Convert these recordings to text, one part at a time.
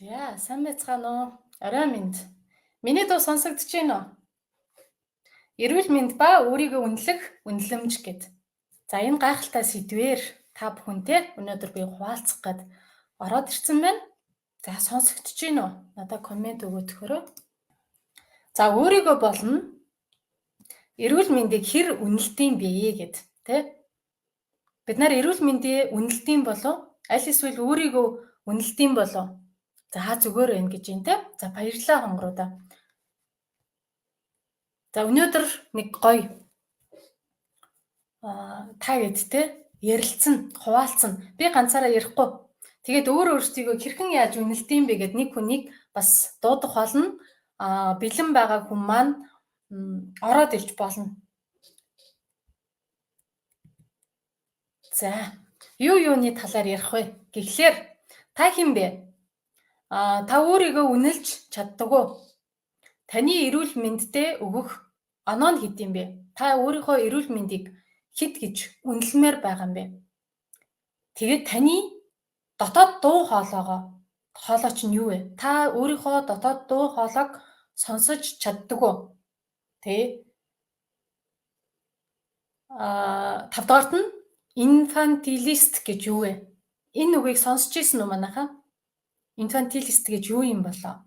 За, сайн байцгаана уу? Орой минь. Миний дуу сонсогдож байна уу? Эрүүл мэнд ба өөрийгөө үнэлэх үнэлэмж гэд. За, энэ гайхалтай сэдвээр та бүхэнтэй өнөөдөр би хуваалцах гээд ороод ирсэн байна. За, сонсогдож байна уу? Надад комент өгөөд өгөөрэй. За, өөрийгөө болно эрүүл мэндийг хэр үнэлдэм бэ гэд, тэ? Бид нар эрүүл мэндийг үнэлдэм болов аль эсвэл өөрийгөө үнэлдэм болов? За, зүгээр байна гэж юм, тэ? За, баярлалаа хонгоруудаа. За, өнөөдөр нэг гоё та гэдтэй ярилцсан, хуваалцсан. Би ганцаараа ярихгүй. Тэгээд өөрөөсдийгөө хэрхэн яаж үнэлдэм бэ гэд нэг хүнийг бас дуудах болно. Бэлэн байгаа хүн маань ороод ирж болно. За, юуны талаар ярих вэ? Гэхлээр та хэн бэ? Та өөрийгөө үнэлж чаддаг уу? Таны эрүүл мэндэд өгөх оноо нь хэд юм бэ? Та өөрийнхөө эрүүл мэндийг хэд гэж үнэлмээр байгаа юм бэ? Тэгээд таны дотоод дуу хоолой чинь юу вэ? Та өөрийнхөө дотоод дуу хоолойг сонсож чаддаг уу? Тэ? 5-дугаарт нь infantilist гэж юу вэ? Энэ үгийг сонсч ирсэн үү манайхаа? Infantilist гэж юу юм болоо?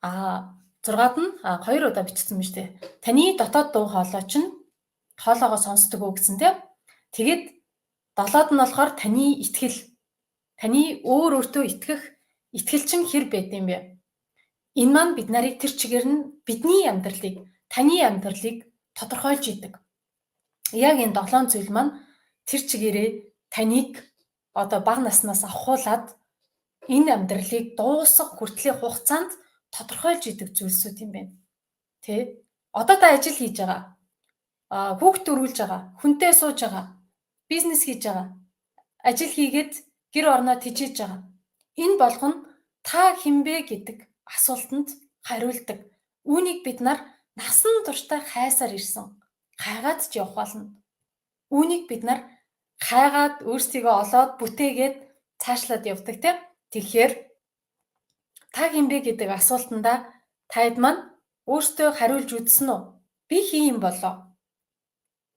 6-аад нь 2 удаа бичсэн юм шүү дээ. Таны дотоод дуу хоолой чинь хоолойгоо сонсдог уу гэсэн тийм. Тэгээд 7-аад нь болохоор таны итгэл. Таны өөртөө итгэх итгэл чинь хэр байд юм бэ? Энэ маань бид нарыг тэр чигээр нь бидний амьдралыг, таны амьдралыг тодорхойлж идэг. Яг энэ 7 зүйл маань тэр чигээрээ таныг бага наснаас авахуулаад энэ амьдралыг дуусах хүртлийн хугацаанд тодорхойлж идэг зүйлсүүд юм байна. Тэ? Одоо та ажил хийж байгаа. Хүүхд төрүүлж байгаа. Хүнтэй сууж байгаа. Бизнес хийж байгаа. Ажил хийгээд гэр орноо тэжээж байгаа. Энэ болгоно та хинбэ гэдэг асуултанд хариулдаг. Үүнийг бид нар насан туршдаа хайсаар ирсэн. Хайгаад ч явах болно. Үүнийг бид нар хайгаад өөрсдийгөө олоод бүтээгээд цаашлаад явдаг тийм. Тэгэхээр та хинбэ гэдэг асуултанда таад маань өөртөө хариулж үзсэн үү? Би хин юм болоо?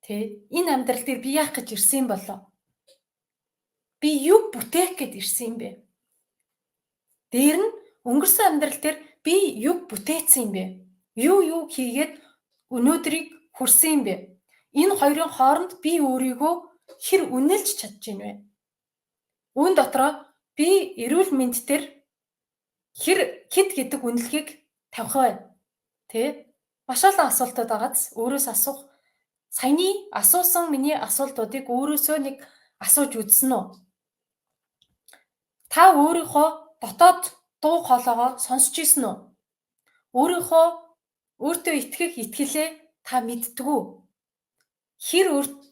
Тэ? Энэ амьдрал дээр би яах гэж ирсэн юм болоо? Би юу бүтээх гэж ирсэн юм бэ? Дээр нь өнгөрсөн амьдрал дээр би юу бүтээсэн юм бэ? Юу хийгээд өнөөдрийг хүрсэн юм бэ? Энэ хоёрын хооронд би өөрийгөө хэр үнэлж чадж байна вэ? Үүн дотроо би эрүүл мэнд дээр хэд гэдэг үнэлгээг тавих вэ? Тэ? Маш олон асуултууд байгааз өөрөөс асуух. Саяны асуусан миний асуултуудыг өөрөөсөө нэг асууж үзсэн үү? Та өөрийнхөө дотоод дуу хоолойгоо сонсч ирсэн үү? Өөртөө итгэх итгэлээ та мэддэг үү? Хэр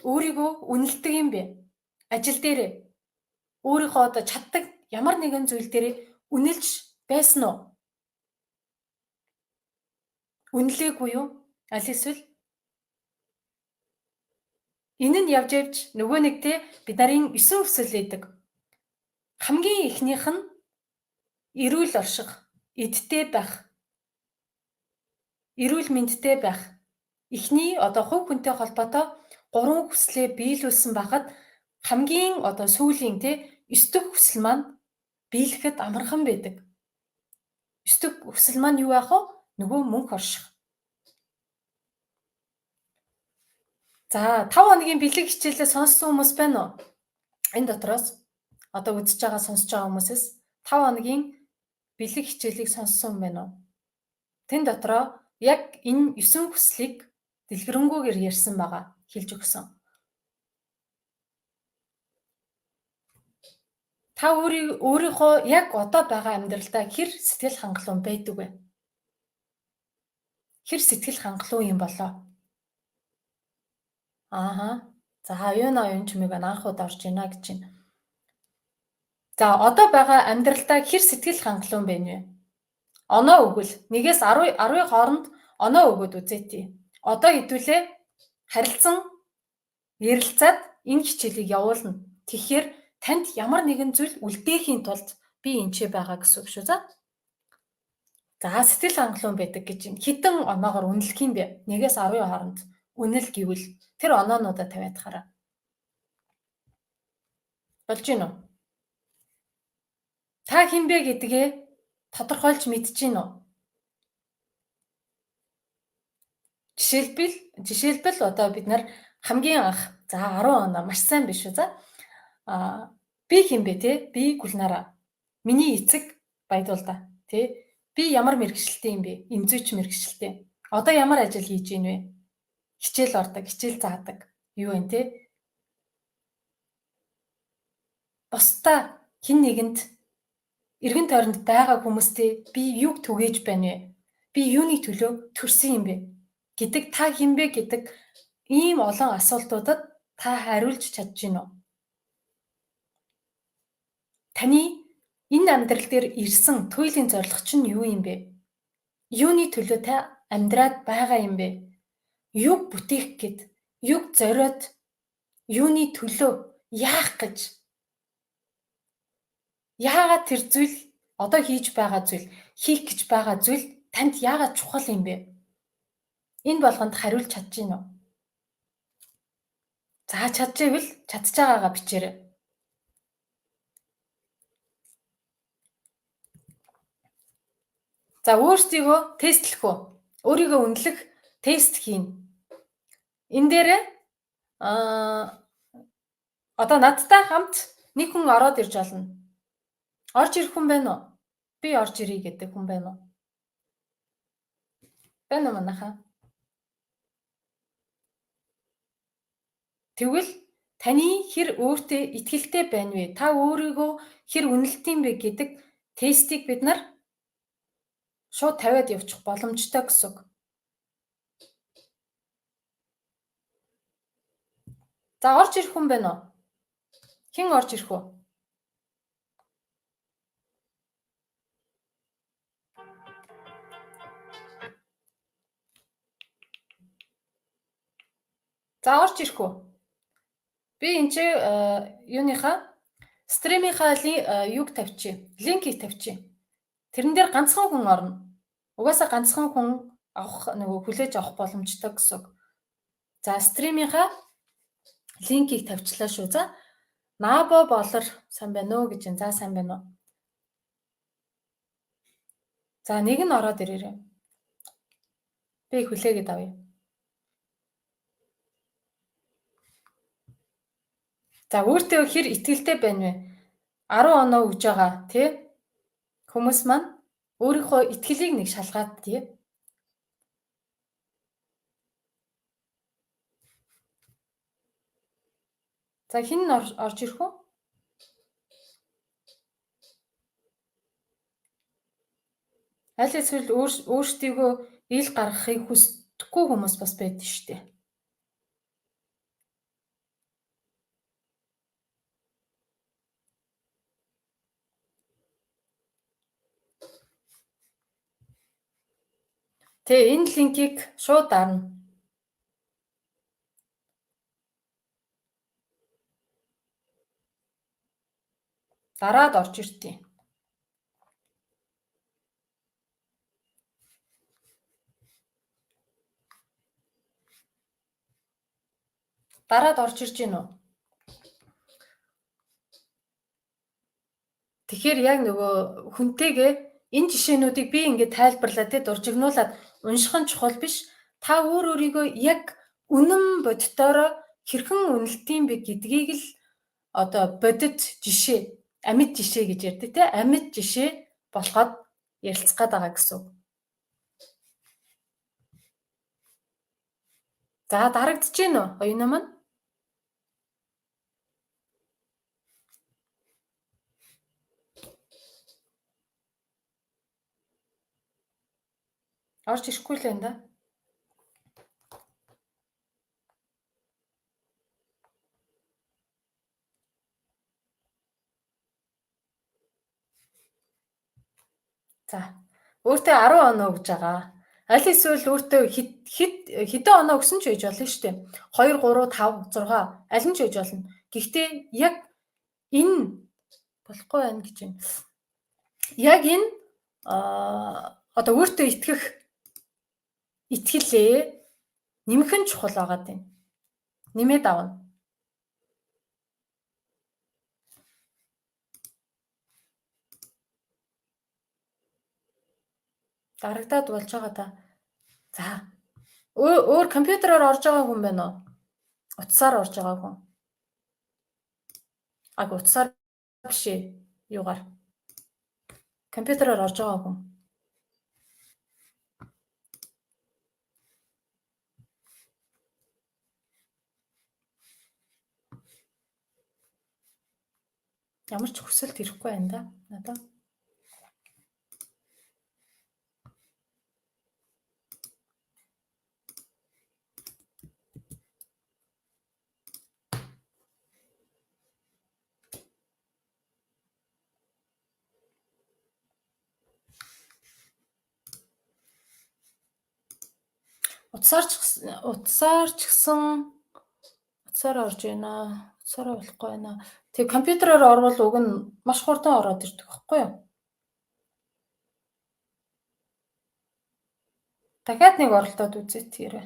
өөрийгөө үнэлдэг юм бэ? Ажил дээр өөрийнхөө чаддаг ямар нэгэн зүйл дээр үнэлж байсан уу? Үнэлээгүй юу? Аль эсвэл энэ нь явж нөгөө нэгтэй бид нарын 9 өсөл байдаг. Хамгийн ихнийх нь эрүүл орших, эдтэй байх, эрүүл мэндтэй байх. Эхний хувь хүнтэй холбоотой 3 хүслээ биелүүлсэн байхад хамгийн сүүлийн 9 дэх хүсэл маань биелэхэд амархан байдаг. 9 дэх хүсэл маань юу байх вэ? Нөгөө мөнх орших. За, 5 хоногийн бэлэг хичээлээ сонссон хүмүүс байна уу? Энэ дотроос үзэж байгаа, сонсож байгаа хүмүүсээс 5 хоногийн бэлэг хичээлийг сонссон байна уу? Тэн дотроо яг энэ 9 хүслийг дэлгэрэнгүйгээр ярьсан байгаа, хэлж өгсөн. Та өөрийнхөө яг одоо байгаа амьдралдаа хэр сэтгэл хангалуун байдаг вэ? Хэр сэтгэл хангалуун юм болоо? За, оюун чимээг анхуд орж ийна гэж байна. За, одоо байгаа амьдралдаа хэр сэтгэл хангалуун байна вэ? Оноо өгвөл 1-ээс 10-ийн хооронд оноо өгөөд үзээтэй. Одоо хэдүүлээ харилцан ярилцаад энэ хичээлийг явуулна. Тэгэхээр танд ямар нэгэн зүйл үлдээхийн тулд би энчээ байгаа гэсэн үг шүү. За сэтгэл хангалуун байдаг гэж юм. Хэдэн оноогоор үнэлэх юм бэ? 1-ээс 10-ийн хооронд үнэл гэвэл тэр оноонуудаа тавиад хараа. Болж гин үү? Та хэн бэ гэдгээ тодорхойлж мэдэж гин үү? Жишээлбэл одоо бид нар хамгийн анх 10 оноо маш сайн биш үү? За би хэн бэ те? Би Гүлнараа. Миний эцэг Баядуулда те? Би ямар мэргэжилтэй юм бэ? Эмзүүч мэргэжилтэй. Одоо ямар ажил хийж гин вэ? Хичээл ордог, хичээл заадаг. Юу вэ те? Бусдаа хэн нэгэнд эргэн тойронд байгаа хүмүүстэй би юг түгээж байна вэ? Би юуны төлөө төрсөн юм бэ? Гэдэг та хэн бэ гэдэг ийм олон асуултуудад та хариулж чадж гин үү? Таны энэ амьдрал дээр ирсэн туйлын зорилго чинь юу юм бэ? Юуны төлөө та амьдраад байгаа юм бэ? Юг бүтээх гээд, юг зориод, юуны төлөө яах гэж? Яагаад тэр зүйл одоо хийж байгаа зүйл, хийх гэж байгаа зүйл танд яагаад чухал юм бэ? Энэ болгонд хариулж чадж гин үү? За чадчихвэл чадж байгаагаа бичээрэй. За өөрсдийгөө тестлэх үү? Өөрийгөө үнэлэх тест хийн. Энэ дээр одоо надтай хамт нэг хүн ороод ирж олно. Орж ирэх хүн байна уу? Би орж ирье гэдэг хүн байна уу? Байна уу манайхаа? Тэгвэл таны хэр өөртөө итгэлтэй байна вэ? Та өөрийгөө хэр үнэлдэм бэ гэдэг тестийг бид нар шууд тавиад явчих боломжтой гэсэн үг. За орж ирэх хүн байна уу? Хэн орж ирэх вэ? За орж ирэх үү? Би энэ чи юуныхаа стримийнхаа юг тавьчих. Линкийг тавьчих. Тэрэн дээр ганцхан хүн орно. Угаасаа ганцхан хүн авах хүлээж авах боломжтой гэсэн үг. За стримийнхаа линкийг тавьчлаа шүү. За Набо болор сайн байна уу гэж энэ. За сайн байна уу? За нэг нь ороод ирээрэй. Би хүлээгээд авъя. За өөртөө хэр итгэлтэй байна вэ? 10 оноо өгж байгаа тий? Хүмүүс маань өөрийнхөө итгэлийг нэг шалгаад тий. За хэн нь орж ирэх вэ? Аль эсвэл өөрсдийгөө ил гаргахыг хүсдэггүй хүмүүс бас байдаг шүү дээ. Тэгээ энэ линкийг шууд дарна. Дараад орж иртий. Дараад орж ирж гин үү? Тэгэхээр яг нөгөө хүнтэйгээ энэ жишээнүүдийг би ингээд тайлбарлаад те дуржигнуулаад унших нь чухал биш. Та өөрийгөө яг үнэн бодитоороо хэрхэн үнэлдэм бэ гэдгийг л одоо бодит жишээ, амьд жишээ гэж ярьдаг те. Амьд жишээ болоход ярилцах гээд байгаа гэсэн үг. За дарагдж гин үү? Оюунаа маань? Орж ирэхгүй л байна да. За өөртөө 10 оноо өгж байгаа. Аль эсвэл өөртөө хэдэн оноо өгсөн ч байж болно шүү дээ. 2, 3, 5, 6 аль нь ч байж болно. Гэхдээ яг Энэ болохгүй байна гэж байна. Яг энэ одоо өөртөө итгэх итгэлээ нэмэх нь чухал байгаад байна. Нэмээд авна. Дарагдаад болж байгаа та. За. Өөр компьютероор орж байгаа хүн байна уу? Утсаар орж байгаа хүн. Утсаар биш ээ. Юугаар? Компьютероор орж байгаа хүн. Ямар ч хүсэлт ирэхгүй байна да. Надад. Утсаар ч гэсэн утсаар орж байна. Утсаараа болохгүй байна. Тэг компьютероор орвол уг нь маш хурдан ороод ирдэг байхгүй юу? Дахиад нэг оролдоод үзээ тэрэ.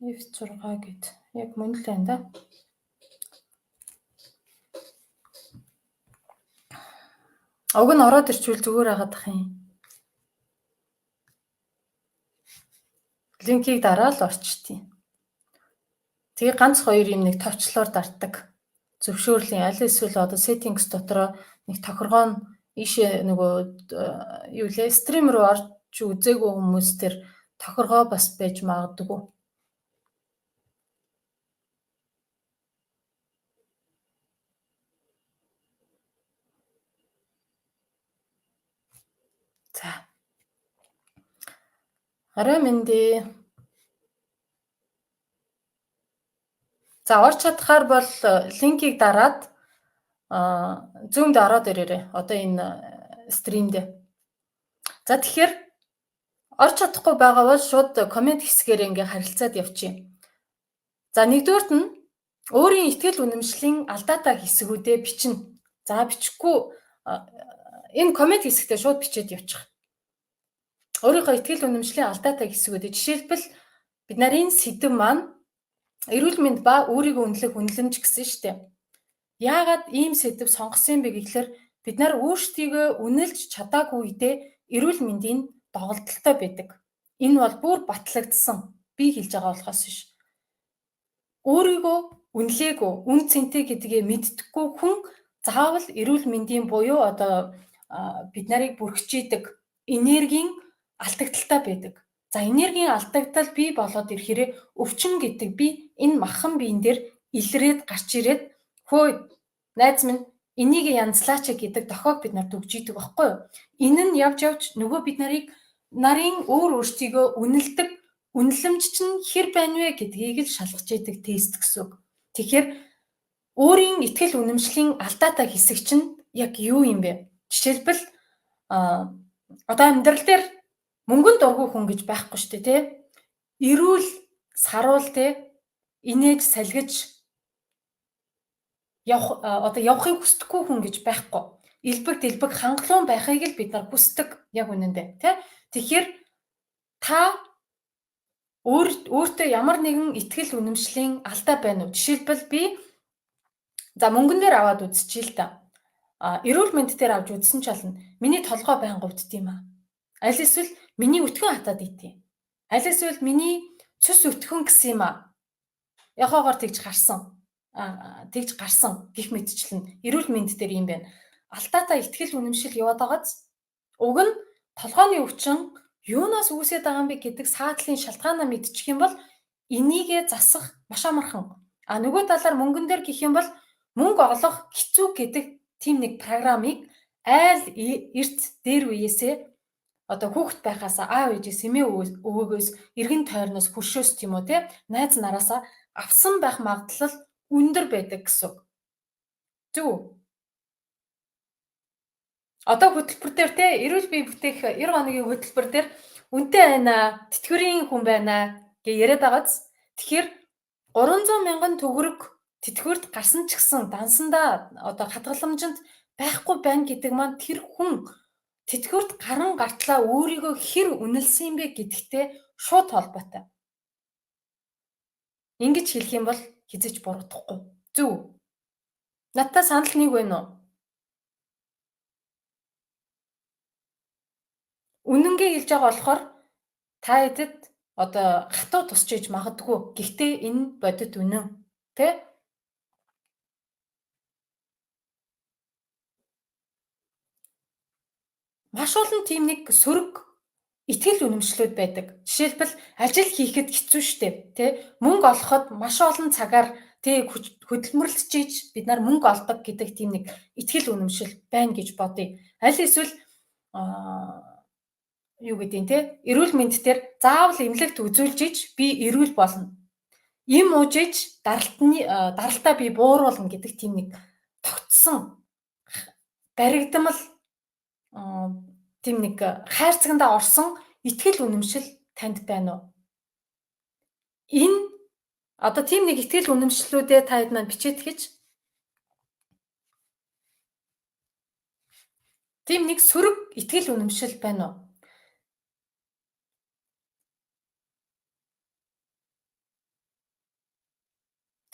F6 гэд. Яг мөн л байна да. Уг нь ороод ирчвэл зүгээр хагаад ах юм. Линкийг дараад орчтیں۔ Тэгээ ганц хоёр юм нэг товчлоор дартдаг. Зөвшөөрлийн аль эсвэл одоо settings дотроо нэг тохиргоо нь ийшээ нөгөө юу лээ стрим руу орж үзээгүй хүмүүс төр тохиргоо бас байж магадгүй. За. Арай мэндэ. За орч чадхаар бол линкийг дараад Zoom-д ороод ирээрэй. Одоо энэ стримд. За тэгэхээр орч чадахгүй байгаа бол шууд комент хэсгээр ингээ харилцаад явчих. За нэгдүгürt нь өөрийн итгэл үнэмшлийн алдаатай хэсгүүдээ бичнэ. За бичихгүй энэ комент хэсэгтээ шууд бичээд явчих. Өөрийнхөө итгэл үнэмшлийн алдаатай хэсгүүдээ жишээлбэл бид нарын сэдэв маань эрүүл мэнд ба өөрийгөө үнэлэх үнэлэмж гэсэн шүү дээ. Яагаад ийм сэдэв сонгосон бэ гэхлээр бид нар өөрсдийгөө үнэлж чадаагүй үедээ эрүүл мэндийн доголдолтой байдаг. Энэ бол бүр батлагдсан. Би хэлж байгаа болохоос биш. Өөрийгөө үнэлээгүй, үн цэнтэй гэдгээ мэддэггүй хүн заавал эрүүл мэндийн буюу одоо бид нарыг бүрхжийдэг энергийн алдагдaltaй байдаг. За энергийн алдагдал бий болоод ирэхээр өвчин гэдэг би энэ махан биен дээр илрээд гарч ирээд хөөе найз минь энийг янзлаач гэдэг дохойг бид нар дүгжийдэг байхгүй юу? Энэ нь явж нөгөө бид нарын өөрсдийгөө үнэлдэг үнэлэмж чинь хэр байна вэ гэдгийг л шалгаж идэг тест гэсэн үг. Тэгэхээр өөрийн итгэл үнэмшлийн алдаатай хэсэг чинь яг юу юм бэ? Жишээлбэл одоо амьдрал дээр мөнгөнд дургүй хүн гэж байхгүй шүү дээ, тий? Эрүүл, саруул тий? Инээж салгиж явахыг хүсдэггүй хүн гэж байхгүй. Илбэг дэлбэг хангалуун байхыг л бид нар хүсдэг яг үнэндээ, тий? Тэгэхээр та өөртөө ямар нэгэн итгэл үнэмшлийн алдаа байна уу? Жишээлбэл би мөнгөн дээр аваад үзчихье л да. Эрүүл мэнд дээр авч үзсэн ч болно. Миний толгой байнга өвддөг юм аа. Аль эсвэл миний өтгөн хатаад итээ. Аль эсвэл миний цус өтгөн гэсэн юм аа. Яхаагаар тэгж гарсан гих мэдчлэн эрүүл мэнд дээр юм байна. Алдаатай итгэл үнэмшил яваад байгааз уг нь толгойн өвчин юунаас үүсээд байгаа юм бэ гэдэг саадлын шалтгаанаа мэдчих юм бол энийгээ засах маш амархан. Нөгөө талаар мөнгөн дээр гэх юм бол мөнгө олох хэцүү гэдэг тийм нэг програмыг айл эрт дээр үеэсээ одоо хүүхэд байхаас аав ээжээс эмээ өвөөгөөс эргэн тойрноос хөршөөс тийм үү те найз нараасаа авсан байх магадлал өндөр байдаг гэсэн. Зөв. Одоо хөтөлбөр дээр те эрүүл бие бүтээх 90 хоногийн хөтөлбөр дээр үнэтэй байна, тэтгэврийн хүн байна гэж яриад байгааз. Тэгэхээр 300 мянган төгрөг тэтгэврт гарсан ч гэсэн дансандаа одоо хадгаламжинд байхгүй байна гэдэг маань тэр хүн тэтгэврт гаран гартлаа өөрийгөө хэр үнэлсэн бэ гэдэгтэй шууд холбоотой. Ингэж хэлэх юм бол хизэж буруудахгүй. Зөв. Надтай санал нэг байна уу? Үнэнгээ хэлж байгаа болохоор та хэдэд одоо хатуу тусч иж магадгүй. Гэхдээ энэ бодит үнэн. Тэ? Маш олон тийм нэг сөрөг итгэл үнэмшлүүд байдаг. Жишээлбэл ажил хийхэд хэцүү шттэ, тэ? Мөнгө олоход маш олон цагаар хөдөлмөрлөж иж бид нар мөнгө олдог гэдэг тийм нэг итгэл үнэмшил байна гэж бодъё. Аль эсвэл юу гэдэг нь те эрүүл мэнд дээр заавал эмнэлэгт үзүүлж иж би эрүүл болно. Им ууж иж даралтаа би бууруулна гэдэг тийм нэг тогтсон баригдмал тийм нэг хайрцагтаа орсон итгэл үнэмшил танд байна уу? Энэ одоо тийм нэг итгэл үнэмшлүүдээ та хэд маань бичээд гэж тийм нэг сөрөг итгэл үнэмшил байна уу?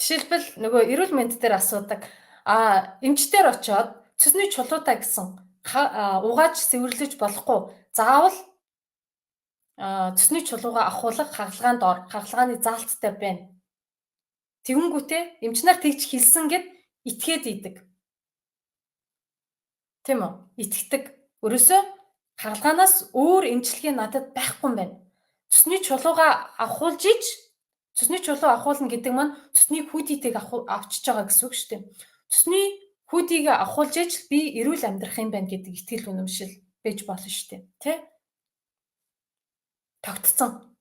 Жишээлбэл нөгөө эрүүл мэнд дээр асуудаг эмчтэр очоод цэсний чулуудаа гэсэн угааж сэвэрлэж болохгүй. Заавал цэсний чулуугаа ахуулах хагалгааны заалттай байна. Тэгэнгүүтээ эмч нар тэгж хэлсэн гэд итгээд идэг. Тийм үү? Итгэдэг. Өрөөсөө хагалгаанаас өөр эмчилгээ надад байхгүй юм байна. Цэсний чулуугаа авахулж иж цэсний чулуу авахулна гэдэг маань цэсний хүүдийтэйг авчиж байгаа гэсэн үг шүү дээ. Цэсний хүүдийг авахулж иж би эрүүл амьдрах юм байна гэдэг итгэл үнэмшил байж болно шүү дээ. Тэ? Тогтцсон.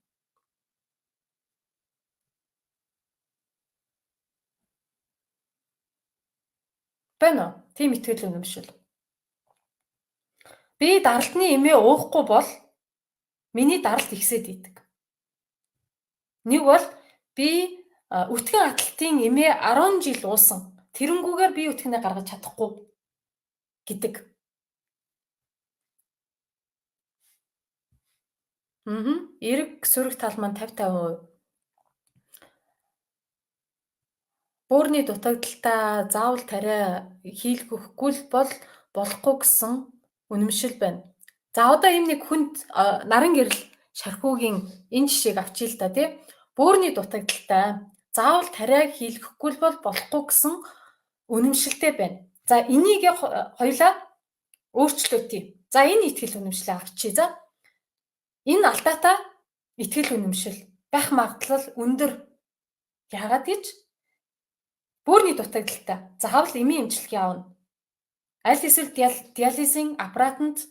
Байна уу? Тийм итгэл үнэмшил. Би даралтны эмээ уухгүй бол миний даралт ихсээд идэг. Нэг бол би өтгөн аталтын эмээ 10 жил уусан. Тэрэнгүүгээр би өтгөнээ гаргаж чадахгүй гэдэг. Эрэг сөрөг тал маань 50-50%. Бөөрийн дутагдaltaа заавал тариа хийлгэхгүй л болохгүй гэсэн үнэмшил байна. За одоо ийм нэг хүнд наран гэрэл шархуугийн энэ жишээг авчия л да тий. Бөөрийн дутагдaltaа заавал тариа хийлгэхгүй л болохгүй гэсэн үнэмшилтэй байна. За энийг хоёлаа өөрчлөөтий. За энэ итгэл үнэмшлээ авчия. За энэ алдаатай итгэл үнэмшил байх магадлал өндөр. Яагаад гэж? Бөөрийн дутагдaltaа заавал эмийн эмчилгээ авна. Аль эсвэл диализын аппаратанд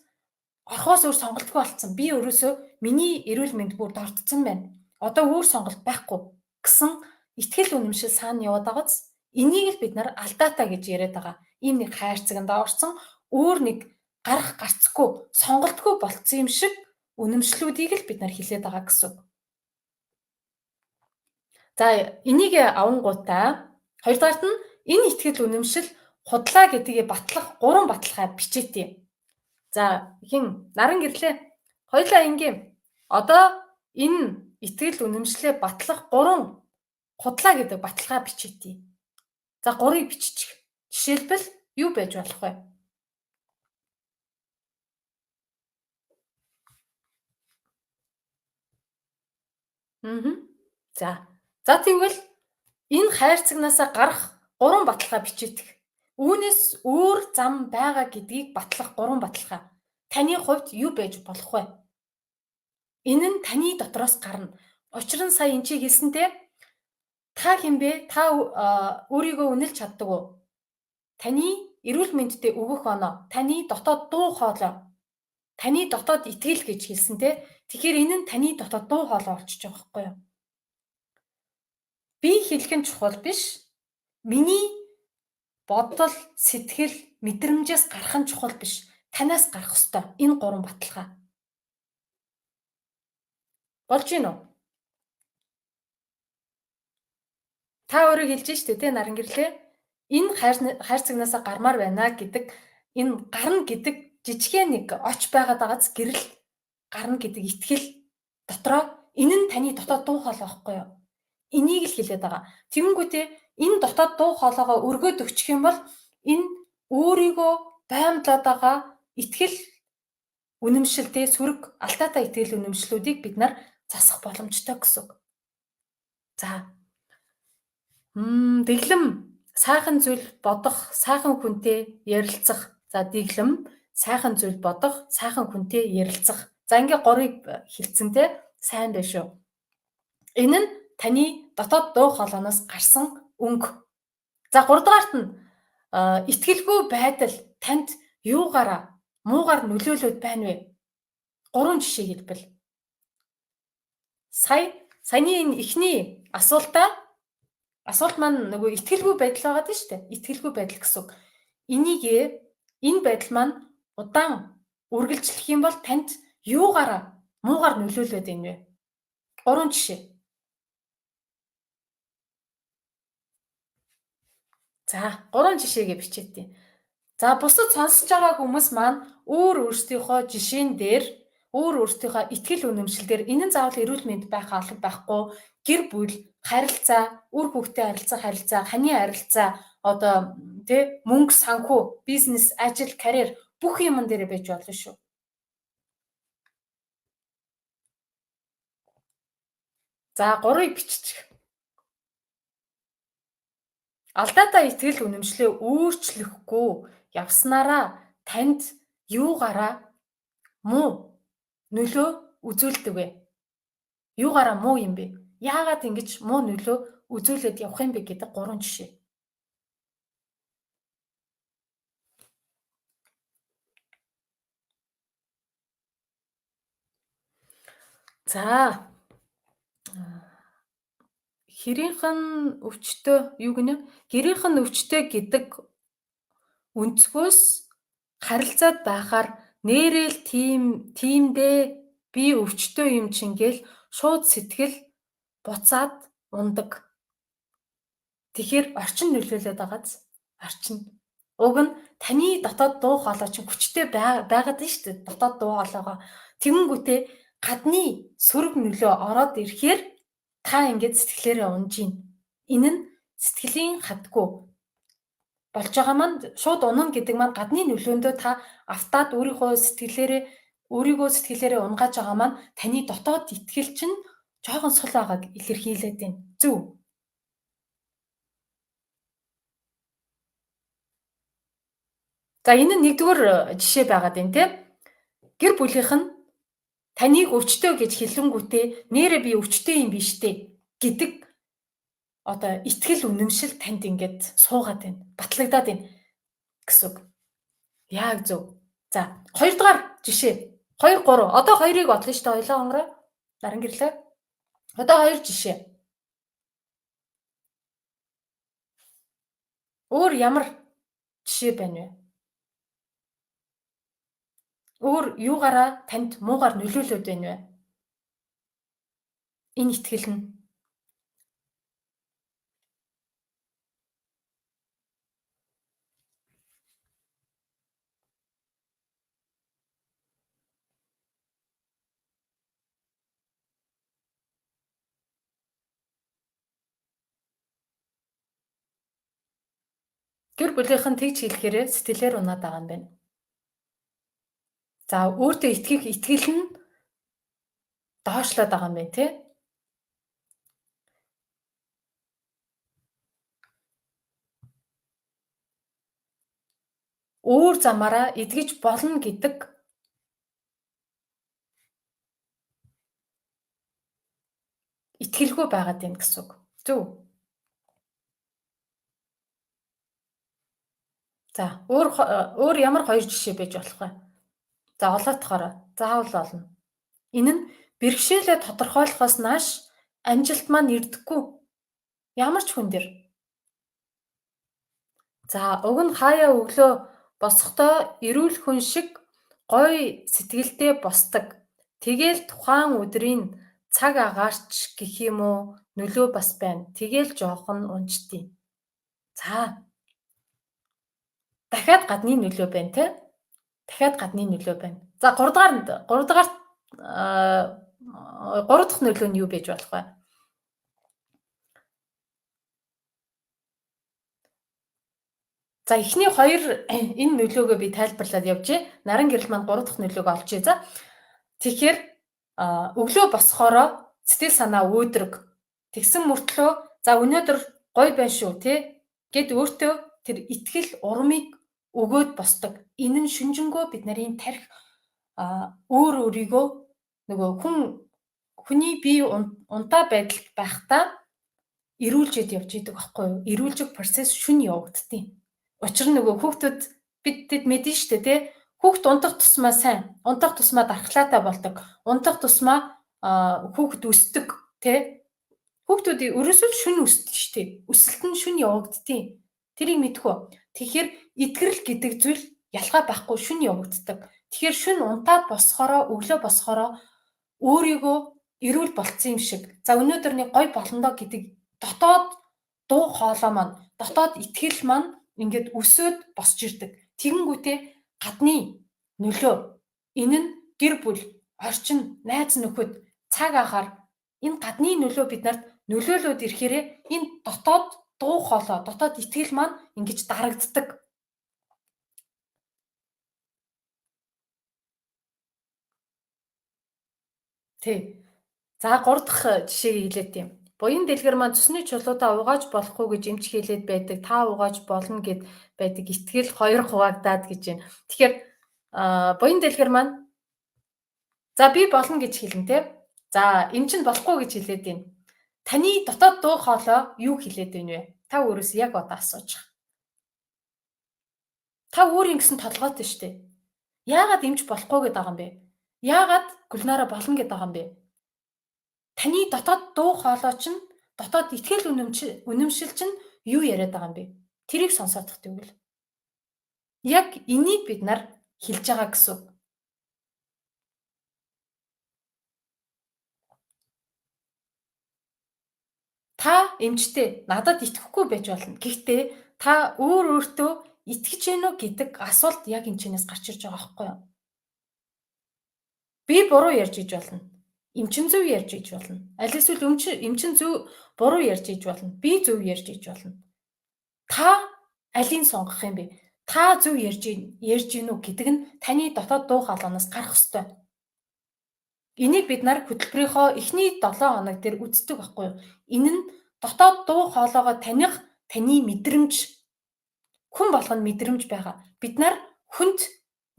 орхоос өөр сонголтгүй болсон. Би өөрөөсөө миний эрүүл мэнд бүр дордсон байна. Одоо өөр сонголт байхгүй гэсэн итгэл үнэмшил саана яваад байгааз энийг л бид нар алдаатай гэж яриад байгаа. Ийм нэг хайрцагтаа орсон өөр нэг гарах гарцгүй сонголтгүй болцсон юм шиг үнэмшлүүдийг л бид нар хэлээд байгаа гэсэн үг. За энийг авангуудаа хоёрдугаарт нь энэ итгэл үнэмшил худлаа гэдгийг батлах 3 баталгаа бичээтэй. За наран гэрлээ. Хоёлаа ингээм. Одоо энэ итгэл үнэмшлээ батлах 3 худлаа гэдэг баталгаа бичээтэй. За 3-ыг бичих. Жишээлбэл юу байж болох вэ? За тэгвэл энэ хайрцагнаасаа гарах 3 баталгаа бичээдэг. Үүнээс өөр зам байгаа гэдгийг батлах 3 баталгаа. Таны хувьд юу байж болох вэ? Энэ нь таны дотроос гарна. Учир нь сая энэ чи хэлсэнтэй та хинбэ? Та өөрийгөө үнэлж чаддаг уу? Таны эрүүл мэндэд өгөх оноо, таны дотоод дуу хоолой, таны дотоод итгэл гэж хэлсэнтэй. Тэгэхээр энэ нь таны дотоод дуу хоолой болчихж байгаа байхгүй юу? Би хэлэх нь чухал биш. Миний бодол, сэтгэл, мэдрэмжээс гарах нь чухал биш. танаас гарах ёстой. Энэ гурван баталгаа. Болж гин үү? Та өөрөө хэлж штэ тэ наран гэрлээ. Энэ хайр цагнаасаа гармаар байна гэдэг энэ гарна гэдэг жижигхэн нэг оч байгаад байгааз гэрэл гарна гэдэг итгэл дотроо энэ нь таны дотоод дуу хоолой байхгүй юу? Энийг л хэлээд байгаа. Тэгэнгүүтээ энэ дотоод дуу хоолойгоо өргөөд өгчих юм бол энэ өөрийгөө баймдлаад байгаа итгэл үнэмшилтэй сүрэг алтаатай итгэл үнэмшлүүдийг бид нар засах боломжтой гэсэн үг. За. Дэглэм сайхан зүйл бодох, сайхан хүнтэй ярилцах. За дэглэм сайхан зүйл бодох, сайхан хүнтэй ярилцах. За ингээ горыг хэлцэнтэй сайн байна шүү. Энэ нь таны дотоод дуу хоолойноос гарсан өнгө. За 3 дугаарт нь итгэлгүй байдал танд юугаараа муугаар нөлөөлөд байна вэ? 3 жишээ хэлбэл. Саяны энэ эхний асуулт маань нөгөө итгэлгүй байдал байгаад нь шүү дээ. Итгэлгүй байдал гэсэн үг. Энэ байдал маань удаан үргэлжлэх юм бол танд юугаараа муугаар нөлөөлөд байна вэ? 3 жишээ. За 3 жишээгээ бичээдээ. За бусад сонсож байгаа хүмүүс маань өөрсдийнхөө жишээн дээр өөрсдийнхөө итгэл үнэмшил дээр энэ нь заавал эрүүл мэнд байх алба байхгүй гэр бүл харилцаа, үр хүүхдтэй харилцаа, ханы харилцаа, одоо тэ мөнгө, санхүү, бизнес, ажил, карьер бүх юмн дээр байж болно шүү. За 3-ыг биччих. Алдаатай итгэл үнэмшлээ өөрчлөхгүй явснараа танд юугаараа муу нөлөө үзүүлдэг вэ? Юугаараа муу юм бэ? Яагаад ингэж муу нөлөө үзүүлээд явах юм бэ гэдэг 3 жишээ. За. Гэрийнхэн өвчтөй гэдэг өнцгөөс харилцаад байхаар нээрэл тиймдээ би өвчтөй юм чингээл шууд сэтгэл буцаад ундаг. Тэгэхээр орчин нөлөөлөд байгааз орчин. Уг нь таны дотоод дуу хоолой чинь хүчтэй байгаад нь шүү дээ. Дотоод дуу хоолойгоо тэгэнгүүтээ гадны сөрөг нөлөө ороод ирэхээр та ингээд сэтгэлээрээ унж ийн. Энэ нь сэтгэлийн хатгүй болж байгаа маань шууд унана гэдэг маань гадны нөлөөндөө та автаад өөрийгөө сэтгэлээрээ унгааж байгаа маань таны дотоод итгэл чинь жоохон сул байгааг илэрхийлээд байна. Зөв. За энэ нь нэгдүгээр жишээ байгаад байна те. Гэр бүлийнх нь таныг өвчтөй гэж хэлэнгүүтээ нэрээ би өвчтөй юм биш дээ гэдэг одоо итгэл үнэмшил танд ингээд суугаад байна. Батлагдаад байна гэсэн үг. Яг зөв. За 2 дугаар жишээ. 2 3. Одоо 2-ыг бодлоо шүү дээ. Хоёлоо онгороо. Наран гэрлээ. Одоо 2 жишээ. Өөр ямар жишээ байна вэ? Өөр юугаараа танд муугаар нөлөөлөд байна вэ? Энэ итгэл нь гэр бүлийнх нь тэгж хэлэхээрээ сэтгэлээр унаад байгаа юм байна. За өөртөө итгэх итгэл нь доошлоод байгаа юм байна тий. Өөр замаараа эдгэж болно гэдэг итгэлгүй байгаад байна гэсэн үг. Зөв. За өөр ямар 2 жишээ байж болох вэ? За олоотохороо заавал олно. Энэ нь бэрхшээлээ тодорхойлохоос нааш амжилт маань ирдэггүй. Ямар ч хүн дээр. За уг нь хаяа өглөө босохдоо эрүүл хүн шиг гоё сэтгэлтэй босдог. Тэгээл тухайн өдрийн цаг агаарч гэх юм уу нөлөө бас байна. Тэгээл жоохон унжтыг. За, дахиад гадны нөлөө байна те. Дахиад гадны нөлөө байна. За 3 дугаарт 3 дахь нөлөө нь юу байж болох вэ? За эхний хоёр энэ нөлөөгөө би тайлбарлаад явжээ. Наран гэрэл маань 3 дахь нөлөөгөө олжээ. За тэгэхээр өглөө босохороо сэтгэл санаа өөдрөг. Тэгсэн мөртлөө за өнөөдөр гоё байна шүү тий гэд өөртөө тэр итгэл урмыг өгөөд босдог. Энэ нь шүнжэнгөө бид нарын тарих өөр өөрийгөө нөгөө хүний бие унтаа байдалд байхдаа эрүүлжээд явж идэг байхгүй юу? Эрүүлжих процесс шүн явагддیں۔ Учир нь нөгөө хүүхдүүд бидэд мэднэ шүү дээ тий. Хүүхд унтах тусмаа сайн, унтах тусмаа дархлаатай болдог. Унтах тусмаа хүүхд өсдөг тий. Хүүхдүүд ерөөсөө шүн өсдөг шүү дээ. Өсөлт нь шүн явагддیں۔ Тэрийг мэдэх үү? Тэгэхээр итгэл гэдэг зүйл ялгаа байхгүй шүн явагддаг. Тэгэхээр шүн унтаад босохороо, өглөө босохороо өөрийгөө эрүүл болцсон юм шиг. За өнөөдөр нэг гой болондоо гэдэг дотоод дуу хоолой маань, дотоод итгэл маань ингээд өсөөд босч ирдэг. Тэгэнгүүтээ гадны нөлөө энэ нь гэр бүл, орчин, найз нөхөд, цаг агаар энэ гадны нөлөө бид нарт нөлөөлөд ирэхээрээ энэ дотоод дуу хоолой, дотоод итгэл маань ингэж дарагддаг. Тий. За 3 дахь жишээ хэлээд юм. Буян дэлгэр маань цусны чулуудаа угааж болохгүй гэж эмч хэлээд байдаг. Та угааж болно гэд байдаг. Итгэл хоёр хуваагдаад гэж байна. Тэгэхээр буян дэлгэр маань за би болно гэж хэлнэ те. За эм чинь болохгүй гэж хэлээд байна. Таны дотоод дуу хоолой юу хэлээд байна вэ? Та өөрөөс яг одоо асууж байгаа. Та өөрийн гэсэн толгойтой шүү дээ. Яагаад эмч болохгүй гэдэг байгаа юм бэ? Яагаад Гүлнараа болно гэдэг байгаа юм бэ? Таны дотоод дуу хоолой чинь, дотоод итгэл үнэмшил чинь юу яриад байгаа юм бэ? Тэрийг сонсоодох тэгвэл. Яг энийг бид нар хэлж байгаа гэсэн. Та эмчтэй надад итгэхгүй байж болно. Гэхдээ та өөртөө итгэж гэнэ үү гэдэг асуулт яг энэ чинээс гарч ирж байгаа байхгүй юу? Би буруу ярьж иж болно. Эмчин зөв ярьж иж болно. Аль эсвэл эмчин зөв буруу ярьж иж болно. Би зөв ярьж иж болно. Та алийг сонгох юм бэ? Та зөв ярьж гинүү гэдэг нь таны дотоод дуу хоолойноос гарах ёстой. Энийг бид нар хөтөлбөрийнхөө эхний 7 хоног дээр үздэг байхгүй юу? Энэ нь дотоод дуу хоолойгоо таних таны мэдрэмж. Хүн болгоно мэдрэмж байгаа. Бид нар хүнд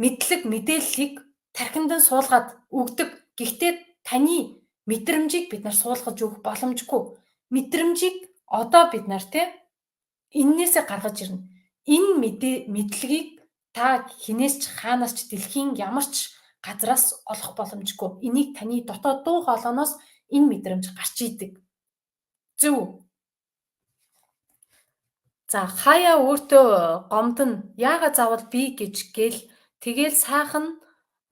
мэдлэг мэдээллийг тархинд нь суулгаад өгдөг. Гэхдээ таны мэдрэмжийг бид нар суулгаж өгөх боломжгүй. Мэдрэмжийг одоо бид нар эннээсээ гаргаж ирнэ. Энэ мэдлэгийг та хинээс ч хаанаас ч дэлхийн ямар ч газраас олох боломжгүй. Энийг таны дотоод дуу хоолойноос энэ мэдрэмж гарч идэг. Зөв. За хаяа өөртөө гомдно. Яагаад заавал би гэж гээл тэгэл сайхан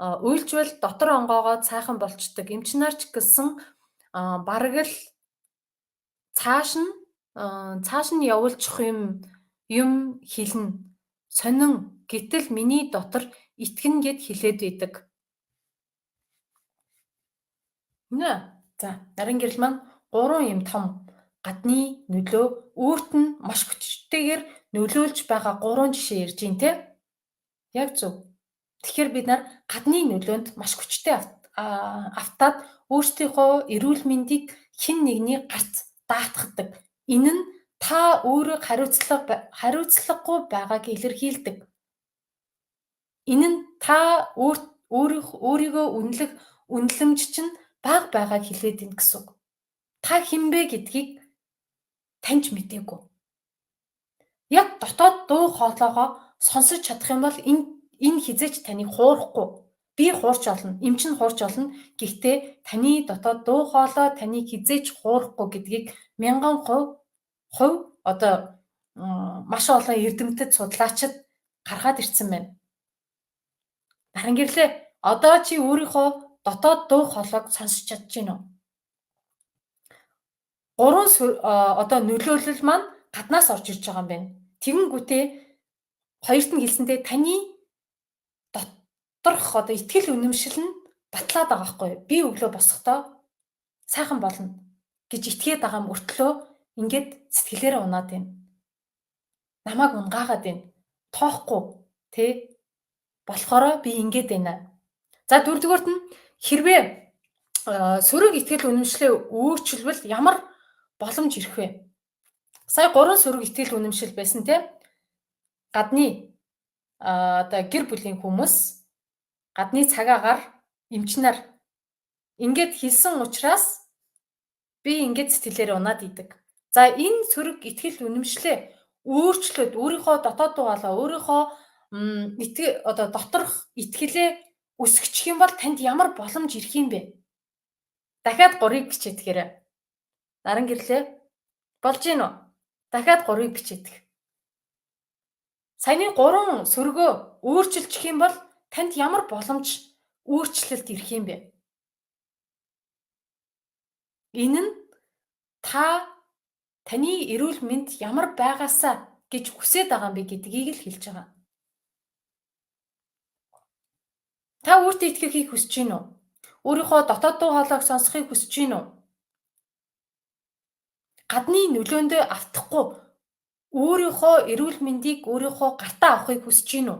уйлжвал дотор онгоогоо сайхан болчдөг. Эмчнаар ч гэсэн бараг л цааш нь явуулчих юм хэлнэ. Сонин гэтэл миний дотор итгэн гэд хэлээд байдаг. Нэ. За нарийн гэрэл маань 3 юм том гадны нөлөө өөрт нь маш хүчтэйгээр нөлөөлж байгаа 3 жишээ ярьж байна те. Яг зөв. Тэгэхээр бид нар гадны нөлөөнд маш хүчтэй автаад өөрсдийнхөө эрүүл мэндийг хэн нэгний гарт даатгадаг. Энэ нь та өөрөө хариуцлагагүй байгааг илэрхийлдэг. Энэ нь та өөрийгөө үнэлэмж чинь бага байгааг хэлээд ийн гэсэн үг. Та хинбэ гэдгийг таньж мэдээгүй. Яг дотоод дуу хоолойгоо сонсож чадах юм бол энэ хизээч таныг хуурахгүй. Би хуурч олно, эмч нь хуурч олно. Гэхдээ таны дотоод дуу хоолой таныг хизээч хуурахгүй гэдгийг 1000% одоо маш олон эрдэмтэд судлаачид гаргаад ирсэн байна. Харин гэрлээ одоо чи өөрийнхөө дотоод дуу хоолойг сонсч чадж гин үү? Одоо нөлөөлөл маань гаднаас орж ирж байгаа юм байна. Тэгэнгүүтээ хоёрт нь хэлсэндээ таны доторх одоо итгэл үнэмшил нь батлаад байгаа байхгүй юу? Би өглөө босохдоо сайхан болно гэж итгээд байгаа мөртлөө ингээд сэтгэлээрээ унаад байна. Намайг унгаагаад байна. Тоохгүй тий болохоро би ингээд байна. За дөрөвдүгüүрт нь хэрвээ сөрөг итгэл үнэмшлээ өөрчилбөл ямар боломж ирэх вэ? Сая 3 сөрөг итгэл үнэмшил байсан тий. Гадны одоо гэр бүлийн хүмүүс гадны цагаагаар эмчнэр ингээд хэлсэн учраас би ингээд сэтгэлээр унаад идэг. За энэ сөрөг итгэл үнэмшлээ өөрчлөөд өөрийнхөө дотоод дугаалаа өөрийнхөө одоо доторх итгэлээ өсгөчих юм бол танд ямар боломж ирэх юм бэ? Дахиад 3-ыг бичээдгээрэй. Наран гэрлээ. Болж гин үү? Дахиад 3-ыг бичээдэг. Саяны 3 сөргөө өөрчилчих юм бол танд ямар боломж өөрчлөлт ирэх юм бэ? Энэ нь таны эрүүл мэнд ямар байгаасаа гэж хүсэж байгаа юм бэ гэдгийг л хэлж байгаа. Та өөртөө итгэхийг хүсэж гин үү? Өөрийнхөө дотоод дуу хоолойг сонсохыг хүсэж гин үү? Гадны нөлөөндөө автахгүй өөрийнхөө эрүүл мэндийг өөрийнхөө гартаа авахыг хүсэж гин үү?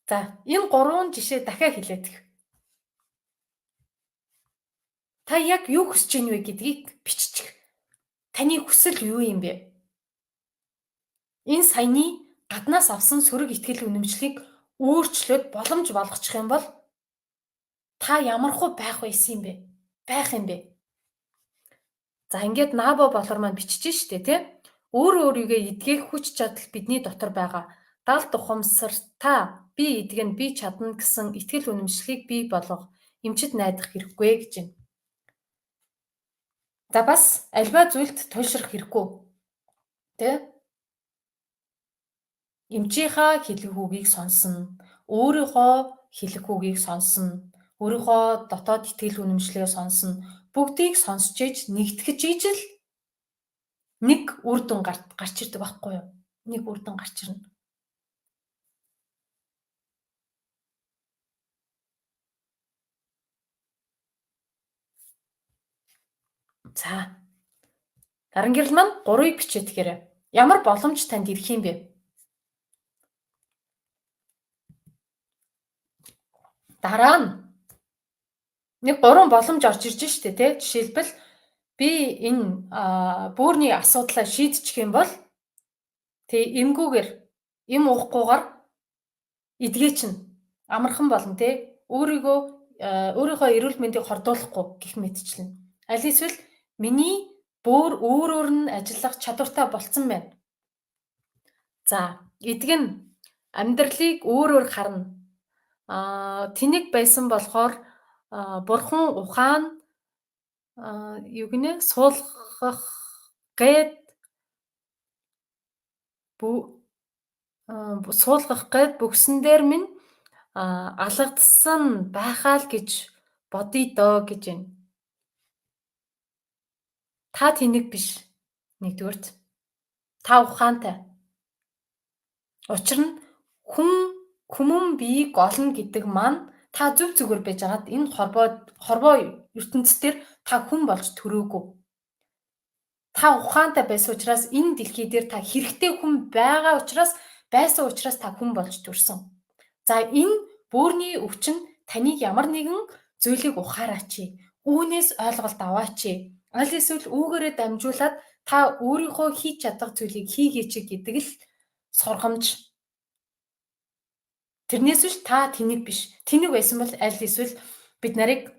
За, энэ 3 жишээ дахиад хэлээд их. Та яг юу хүсэж гин вэ гэдгийг биччих. Таны хүсэл юу юм бэ? Энэ саяны гаднаас авсан сөрөг итгэл үнэмшлийг өөрчлөөд боломж болгочих юм бол та ямархуу байх байсан юм бэ? Байх юм бэ? За ингээд Набо болохоор маань бичиж штэ тий. Өөрийгөө эдгээх хүч чадал бидний дотор байгаа. Дал тухамсартаа би эдгэн би чадна гэсэн итгэл үнэмшлийг бий болгох эмчит найдах хэрэггүй гэж байна. За бас альва зүйлд туйлшрах хэрэггүй. Тэ? Эмчийнхаа хэлэх үгийг сонсно. Өөрийнхөө хэлэх үгийг сонсно. Өөрийнхөө дотоод итгэл үнэмшлээ сонсно. Бүгдийг сонсч иж нэгтгэж ижил нэг үр дүн гарч ирдэг байхгүй юу? Нэг үр дүн гарч ирнэ. За. Даран гэрэл маань 3-ыг бичээдгээр ямар боломж танд ирэх юм бэ? Дараа нь нэг 3 боломж орж ирж штэ тий. Жишээлбэл би энэ бөөрийн асуудлаа шийдчих юм бол эмгүүгээр эм уухгүйгээр эдгээ чинь амархан болно тий. Өөрийнхөө эрүүл мэндийг хордуулахгүй гэх мэтчлэн. Аль эсвэл миний бөөр өөрөөр нь ажиллах чадвартай болцсон байна. За, эдгэн амьдралыг өөрөөр харна. Тэнэг байсан болохоор бурхан ухаан юу гинэ суулгах гээд бүгсэн дээр минь алгадсан байхаа л гэж бодъё доо гэж байна. Та тэнэг биш. Нэгдүгээрт. Та ухаантай. Учир нь хүмүүн биеийг олно гэдэг маань та зөв зүгээр байж байгаад энэ хорвоо ертөнцийн та хүн болж төрөөгүй. Та ухаантай байсан учраас энэ дэлхий дээр та хэрэгтэй хүн байсан учраас та хүн болж төрсөн. За энэ бөөрийн өвчин таныг ямар нэгэн зүйлийг ухаараач. Үүнээс ойлголт аваач. Аль эсвэл үүгээрээ дамжуулаад та өөрийнхөө хийж чадах зүйлийг хийгээч гэдэг л сургамж. Тэрнээс биш та тэнэг биш. Тэнэг байсан бол аль эсвэл бид нарыг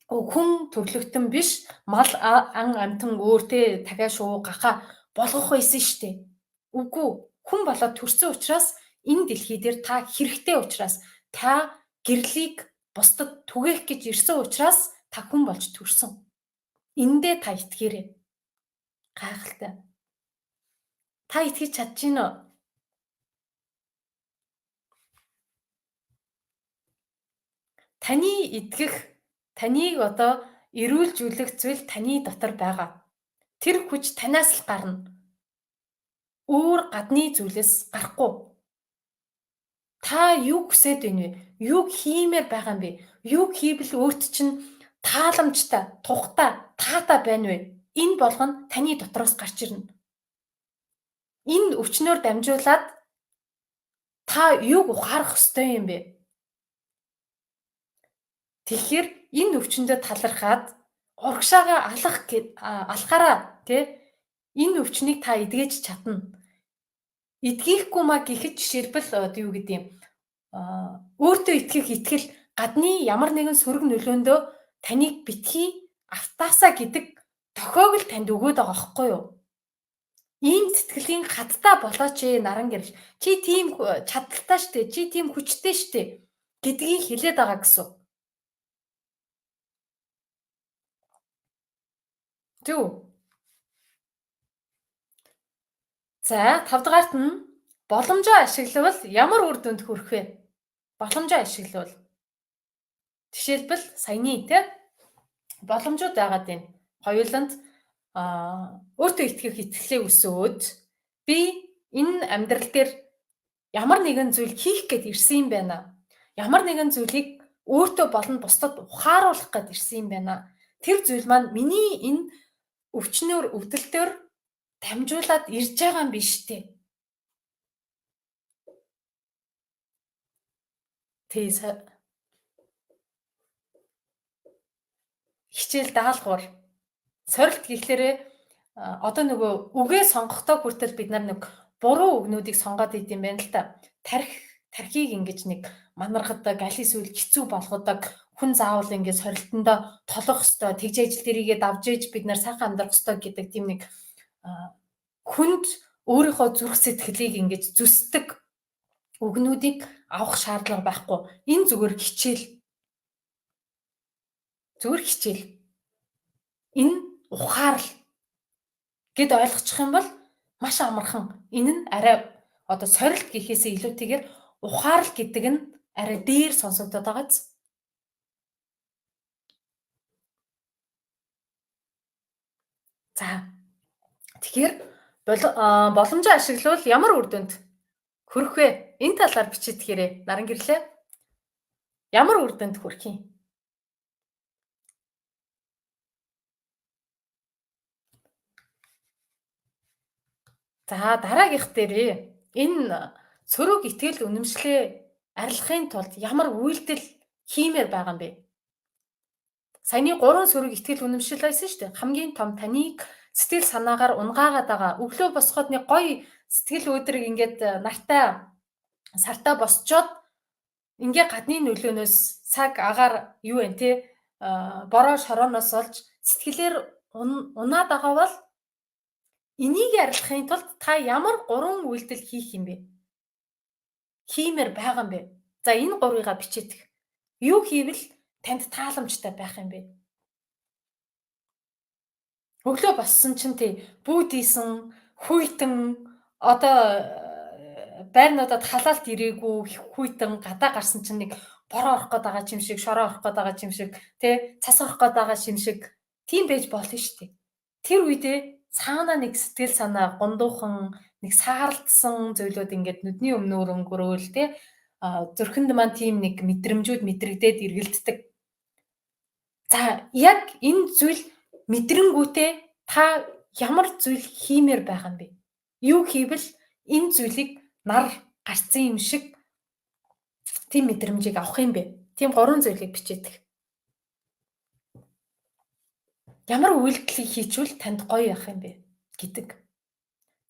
хүн төрлөختөн биш мал ан амтан өөртөө дахиад шуу гахаа болгох байсан штэ. Үгүй хүн болоод төрсөн учраас энэ дэлхий дээр та хэрэгтэй учраас та гэрлийг бусдад түгээх гэж ирсэн учраас та хүн болж төрсөн. Эндээ та итгээрэй. Гайхалтай. Та итгэж чадж гин үү? Таны итгэх, таныг одоо эрүүлжүүлэх зүйл таны дотор байгаа. Тэр хүч танаас л гарна. Өөр гадны зүйлээс гарахгүй. Та юу хүсэж байна вэ? Юуг хиймээр байгаа юм бэ? Юуг хийвэл өөрт чинь тааламжтай, тухтай, таатай байна вэ? Энэ болгоно таны дотроос гарч ирнэ. Энэ өвчнөөр дамжуулаад та юуг ухаарах ёстой юм бэ? Тэгэхээр энэ өвчнөд талархаад урагшаага алхаараа тий энэ өвчнийг та эдгэж чадна. Эдгийхгүй маа гэхэд жишээлбэл одоо юу гэдэг юм өөртөө итгэх итгэл гадны ямар нэгэн сөрөг нөлөөндөө таныг битгий автаасаа гэдэг тохиог л танд өгөөд байгаа байхгүй юу? Ийм сэтгэлийн хаттай болооч наран гэрш. Чи тийм чадaltaй штэ, чи тийм хүчтэй штэ гэдгийг хэлээд байгаа гэсэн. Зөв. За 5 дугаарт нь боломжоо ашиглавал ямар үр дүнд хүрэх вэ? Боломжоо ашиглавал. Жишээлбэл саяны те боломжууд байгаад байна. Хоёуланд өөртөө итгэх итгэлээ өсөөд би энэ амьдрал дээр ямар нэгэн зүйл хийх гээд ирсэн юм байна. Ямар нэгэн зүйлийг өөртөө болон бусдад ухааруулах гээд ирсэн юм байна. Тэр зүйл маань миний энэ өвчнөр өвдөлтөөр дамжуулаад ирж байгаа юм биш үү? Тий хичээл даалгавар сорилт гэхлээр одоо нөгөө үгээ сонгохдоо хүртэл бид нар нэг буруу үгнүүдийг сонгоод идэм байна л та. Тархийг ингэж нэг манаргадаг, аль эсвэл хэцүү болгодог, хүн заавал ингэж сорилтондоо толох ёстой, тэгж ажил дээрийгээ давж ээж бид нар сайхан амьдрах ёстой гэдэг тийм нэг хүнд өөрийнхөө зүрх сэтгэлийг ингэж зүсдэг үгнүүдийг авах шаардлага байхгүй. Энэ зүгээр хичээл. Зүгээр хичээл. Энэ ухаарл гэд ойлгочих юм бол маш амархан. Энэ нь арай одоо сорилт гэхээсээ илүүтэйгээр ухаарл гэдэг нь арай дээр сонсогдоод байгаа биз. За. Тэгэхээр боломжоо ашиглавал ямар үр дүнд хүрэх вэ? Энэ талаар бичигдэхээрээ наран гэрлээ. Ямар үр дүнд хүрэх юм? За дараагийнх дээрээ энэ сөрөг итгэл үнэмшлээ арилгахын тулд ямар үйлдэл хиймээр байгаа юм бэ? Саяны 3 сөрөг итгэл үнэмшил байсан шүү дээ. Хамгийн том таныг сэтгэл санаагаар унгаагаад байгаа. Өглөө босоход нэг гоё сэтгэл өөдрөг ингээд нартай сартаа босчоод ингээ гадны нөлөөнөөс цаг агаар юу вэ те бороо шорооноос олж сэтгэлээр унаад байгаа бол энийг арилгахын тулд та ямар 3 үйлдэл хийх юм бэ? Хиймээр байгаа юм бэ? За энэ 3-ыг бичээдэх. Юу хийвэл танд тааламжтай байх юм бэ? Өглөө боссон чинь тий бүүд ийсэн, хүйтэн одоо байрнуудад халаалт ирээгүй хүйтэн гадаа гарсан чинь нэг бороо орох гээд байгаа юм шиг, шороо орох гээд байгаа юм шиг, тий цас орох гээд байгаа юм шиг тийм байж болно шүү дээ. Тэр үедээ цаана нэг сэтгэл санаа гундуухан нэг саарлцсан зүйлүүд ингээд нүдний өмнөөр өнгөрөөл тий зүрхэнд маань тийм нэг мэдрэмжүүд мэдрэгдээд эргэлддэг. За яг энэ зүйл мэдрэнгүүтээ та ямар зүйл хиймээр байгаа юм бэ? Юу хийвэл энэ зүйлийг нар гарцсан юм шиг тийм мэдрэмжийг авах юм бэ? Тийм 3 зүйлийг бичээдэх. Ямар үйлдэлийг хийчихвэл танд гоё явах юм бэ гэдэг.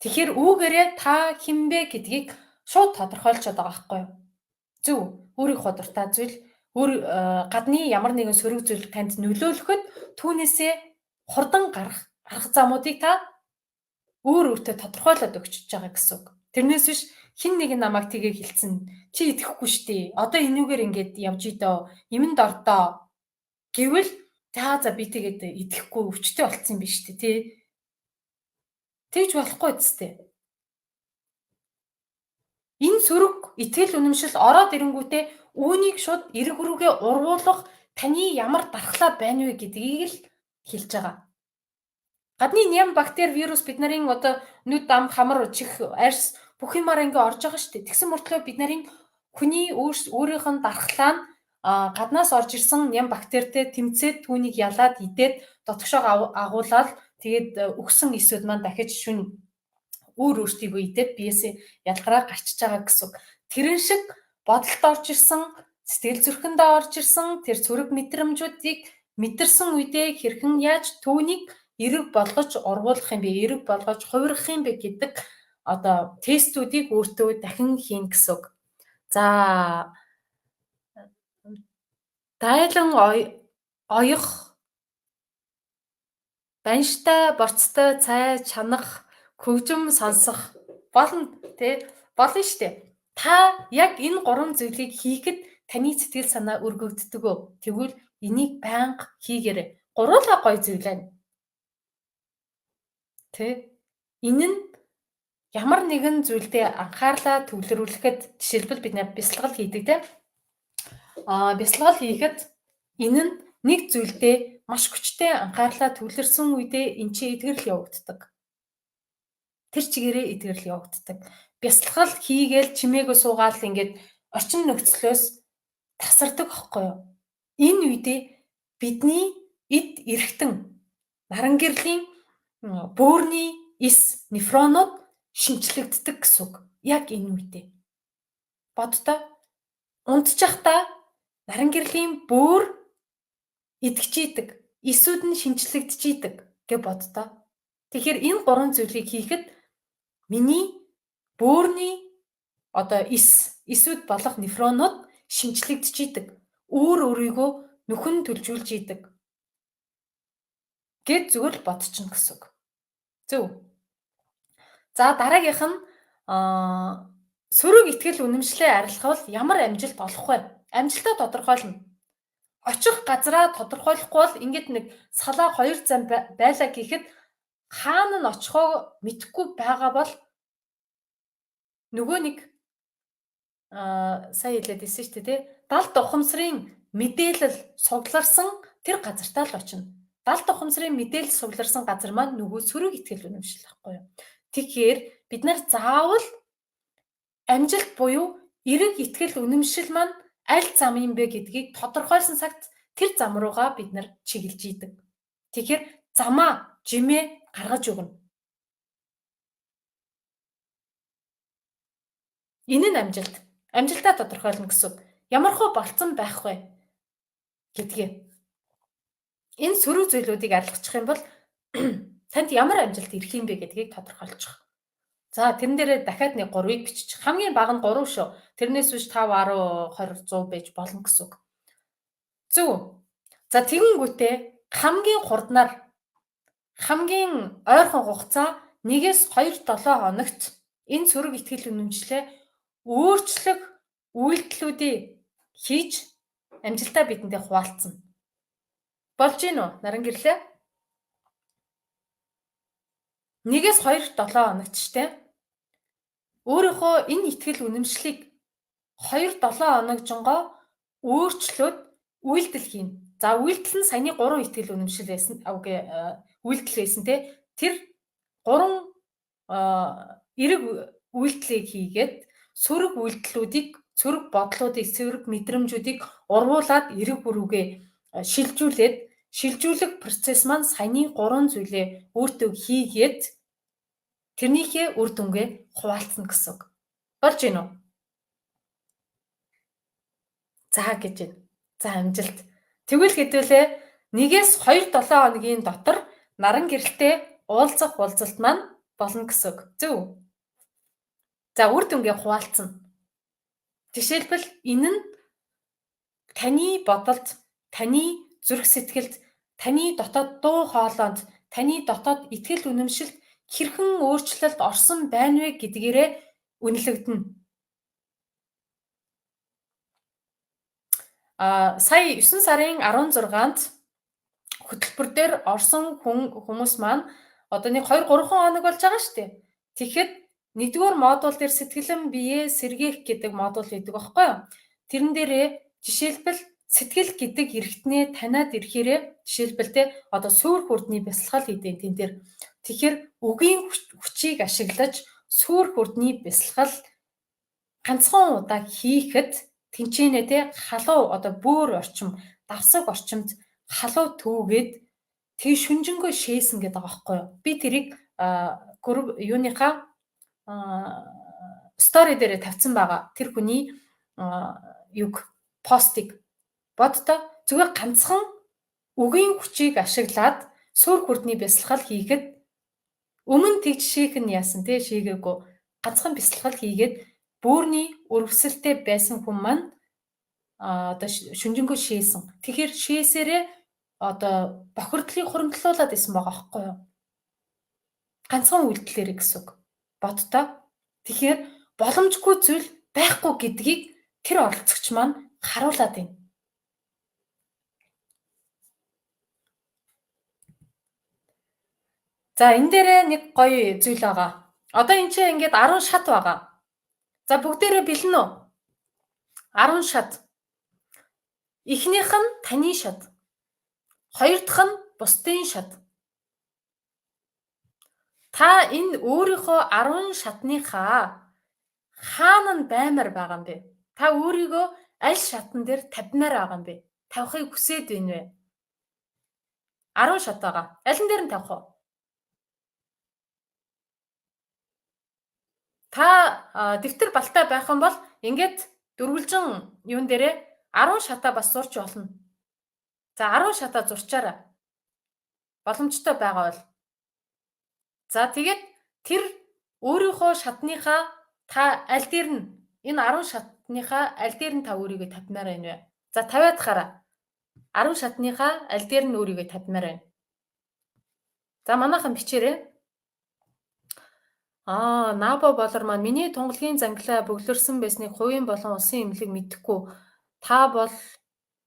Тэгэхээр үүгээрээ та хэн бэ гэдгийг шууд тодорхойлцоод байгаа байхгүй юу? Зөв. Өөрийнхөө дуртай зүйл гадны ямар нэгэн сөрөг зүйл танд нөлөөлөхөд түүнээсээ хурдан гарах арга замуудыг та өөртөө тодорхойлоод өгч байгаа гэсэн үг. Тэрнээс биш хин нэг намайг тгээ хэлсэн. Чи итгэхгүй штий. Одоо энүүгээр ингэж явж идөө. Юмд ордоо гэвэл За би тэгээд идэхгүй өвчтөе болцсон юм биш үү тий. Тэгж болохгүй зү. Энэ сөрөг итгэл үнэмшил ороод ирэнгүүтээ үүнийг шууд эрг рүүгээ урвуулах таны ямар дархлаа байна вэ гэдгийг л хэлж байгаа. Гадны ням бактери вирус бид нарын одоо нүд ам хамар чих арьс бүх юмар ингээ орж байгаа шүү дээ. Тэгсэн мөртлөө бид нарын хүний өөрийнх нь дархлаа нь гаднаас орж ирсэн ням бактеритэй тэмцээд түүнийг ялаад идээд дотгошоо агуулаад тэгээд өгсөн эсүүд маань дахиж шүн өөртөө идээд биесээ ялгараа гарчиж байгаа гэсэн. Тэрэн шиг бодолд орж ирсэн, сэтгэл зүрхэндээ орж ирсэн тэр цөрөг мэдрэмжүүдийг мэдэрсэн үедээ хэрхэн яаж түүнийг эрэг болгож урвуулах юм бэ? Эрэг болгож хувирах юм бэ гэдэг одоо тестүүдийг өөртөө дахин хийн гэсэн. За дайлан оёх банштай борцтой цай чанах хөгжим сонсох болно штэ. Та яг энэ 3 зүйлийг хийхэд таны сэтгэл санаа өргөгддөг үү? Тэгвэл энийг байнга хийгээрэй. Гурлаа гоё зүйл байна. Энэ нь ямар нэгэн зүйлдээ анхаарлаа төвлөрүүлэхэд жишээлбэл бид бясалгал хийдэг тийм. Бясалгал хийхэд энэ нь нэг зүйлдээ маш хүчтэй анхаарлаа төвлөрсөн үедээ эн чинь эдгэрэл явагддаг. Тэр чигээрээ эдгэрэл явагддаг. Бясалгал хийгээл чимээгүй суугаал ингээд орчин нөхцлөөс тасардаг аахгүй юу? Энэ үедээ бидний эд эрхтэн наран гэрлийн бөөрийн эс нефронууд шинчлэгддэг гэсэн үг. Яг энэ үедээ. Бодтой. Унтчихтаа наран гэрлийн бөөр идэгчийдэг. Эсүүд нь шинчлэгдэжийдэг гэж бодтой. Тэгэхээр энэ 3 зүйлийг хийхэд миний бөөрийн одоо эсүүд болох нефронууд шинчлэгдэжийдэг. Өөрийгөө нөхөн төлжүүлж идэг. Гэт зүгээр л бодчихно гэсэн үг. Зөв. За дараагийнх нь сөрөг итгэл үнэмшлээ арилгавал ямар амжилт олох вэ? Амжилтаа тодорхойлно. Очих газраа тодорхойлохгүй бол ингээд нэг салаа 2 зам байлаа гэхэд хаана нь очихоо мэдэхгүй байгаа бол нөгөө нэг сая хэлээд ирсэн шүү дээ тий. Далд ухамсарын мэдээлэл сугларсан тэр газартаа л очино. Далд ухамсарын мэдээлэл сугларсан газар маань нөгөө сөрөг итгэл үнэмшил байхгүй юу? Тэгэхээр бид нар заавал амжилт буюу эрэг итгэл үнэмшил маань аль зам юм бэ гэдгийг тодорхойлсон цагт тэр зам руугаа бид нар чиглэж идэг. Тэгэхээр замаа жимээ гаргаж өгнө. Энэ нь амжилт. Амжилтаа тодорхойлно гэсэн. Ямархуу болцсон байх вэ гэдгээ. Энэ сөрөг зүйлүүдийг арилгачих юм бол танд ямар амжилт ирэх юм бэ гэдгийг тодорхойлчих. За тэрэн дээрээ дахиад нэг 3-ыг бичих. Хамгийн бага нь 3 шүү. Тэрнээс биш 5, 10, 20, 100 байж болно гэсэн үг. Зөв. За тэгэнгүүтээ хамгийн хурднаар хамгийн ойрхон хугацаа 1-2-7 хоногт энэ сөрөг итгэл үнэмшлээ өөрчлөх үйлдэлүүдийг хийж амжилтаа бидэндээ хуваалцсан. Болж гин үү? Наран гэрлээ. 1-2-7 хоногт штэ. Өөрийнхөө энэ итгэл үнэмшлийг 2-7 хоногжонгоо өөрчлөөд үйлдэл хийн. За үйлдэл нь саяны 3 итгэл үнэмшил байсан. Үйлдэл байсан те. Тэр 3 эрэг үйлдэлийг хийгээд сөрөг үйлдэлүүдийг, сөрөг бодлуудыг, сөрөг мэдрэмжүүдийг урвуулад эрэг бүрүүгээ шилжүүлэх процесс маань саяны 3 зүйлээ өөртөө хийгээд тэрнийхээ үр дүнгээ хуваалцна гэсэн үг. Болж гин үү? За гэж байна. За амжилт. Тэгвэл хэдүүлээ 1-2-7 хоногийн дотор наран гэрэлтэй уулзах уулзалт маань болно гэсэн үг. Зөв. За үр дүнгээ хуваалцна. Жишээлбэл энэ нь таны бодолд, таны зүрх сэтгэлд, таны дотоод дуу хоолойнд, таны дотоод итгэл үнэмшилд хэрхэн өөрчлөлт орсон байна вэ гэдгээрээ үнэлэгдэнэ. Сая 9 сарын 16-нд хөтөлбөр дээр орсон хүмүүс маань одоо нэг 2 3 хоног болж байгаа шүү дээ. Тэгэхэд нэгдүгээр модуль дээр сэтгэлэн биеэ сэргээх гэдэг модуль гэдэг багхгүй юу? Тэрэн дээрээ жишээлбэл сэтгэл гэдэг эргэтнээ таниад ирэхээрээ жишээлбэл те одоо суур хурдны бясалгал хийдэг тэн дээр. Тэгэхээр үгийн хүчийг ашиглаж суур хурдны бясалгал ганцхан удаа хийхэд тэнцэнэ те халуу одоо бөөр орчим, давсаг орчимд халуу төвгээд тэг шүнжэнгөө шээсэн гэдэг байгаа байхгүй юу? Би тэрийг юуныхаа стори дээрээ тавьсан байгаа. Тэр хүний юг постыг бодтой зүгээр ганцхан үгийн хүчийг ашиглаад суур хурдны бясалгал хийхэд өмнө тэг жишээх нь яасан те шийгээгүй ганцхан бясалгал хийгээд бөөрийн өрөвсөлтэй байсан хүн маань одоо шүнжэнгөө шээсэн. Тэгэхээр шээсээрээ одоо бохирдлыг хуримтлуулад исэн байгаа байхгүй юу? Ганцхан үйлдэлээр гэсэн үг. Бодтой. Тэгэхээр боломжгүй зүйл байхгүй гэдгийг тэр оролцогч маань харуулад байна. За энэ дээрээ нэг гоё зүйл байгаа. Одоо энэ чинь ингээд 10 шат байгаа. За бүгдээрээ бэлэн үү? 10 шат. Эхнийх нь таны шат. Хоёр дахь нь бусдын шат. Та энэ өөрийнхөө 10 шатныхаа хаана нь баймар байгаа юм бэ? Та өөрийгөө аль шатн дээр тавьмаар байгаа юм бэ? Тавихыг хүсээд байна вэ? 10 шат байгаа. Аль нь дээр нь тавих вэ? Та дэвтэр балтай байх юм бол ингээд дөрвөлжин юун дээрээ 10 шатаа бас зурч болно. За 10 шатаа зурчаарай. Боломжтой байгаа бол. За тэгээд тэр өөрийнхөө шатныхаа та аль дээр нь энэ 10 шатныхаа аль дээр нь та өөрийгөө тавьмаар байна вэ? За тавиад хараа. 10 шатныхаа аль дээр нь өөрийгөө тавьмаар байна. За манайхан бичээрэй. Набо болор маань миний тунгалгийн зангилаа бөглөрсөн байсныг хувийн болон улсын эмнэлэг мэдэхгүй. Та бол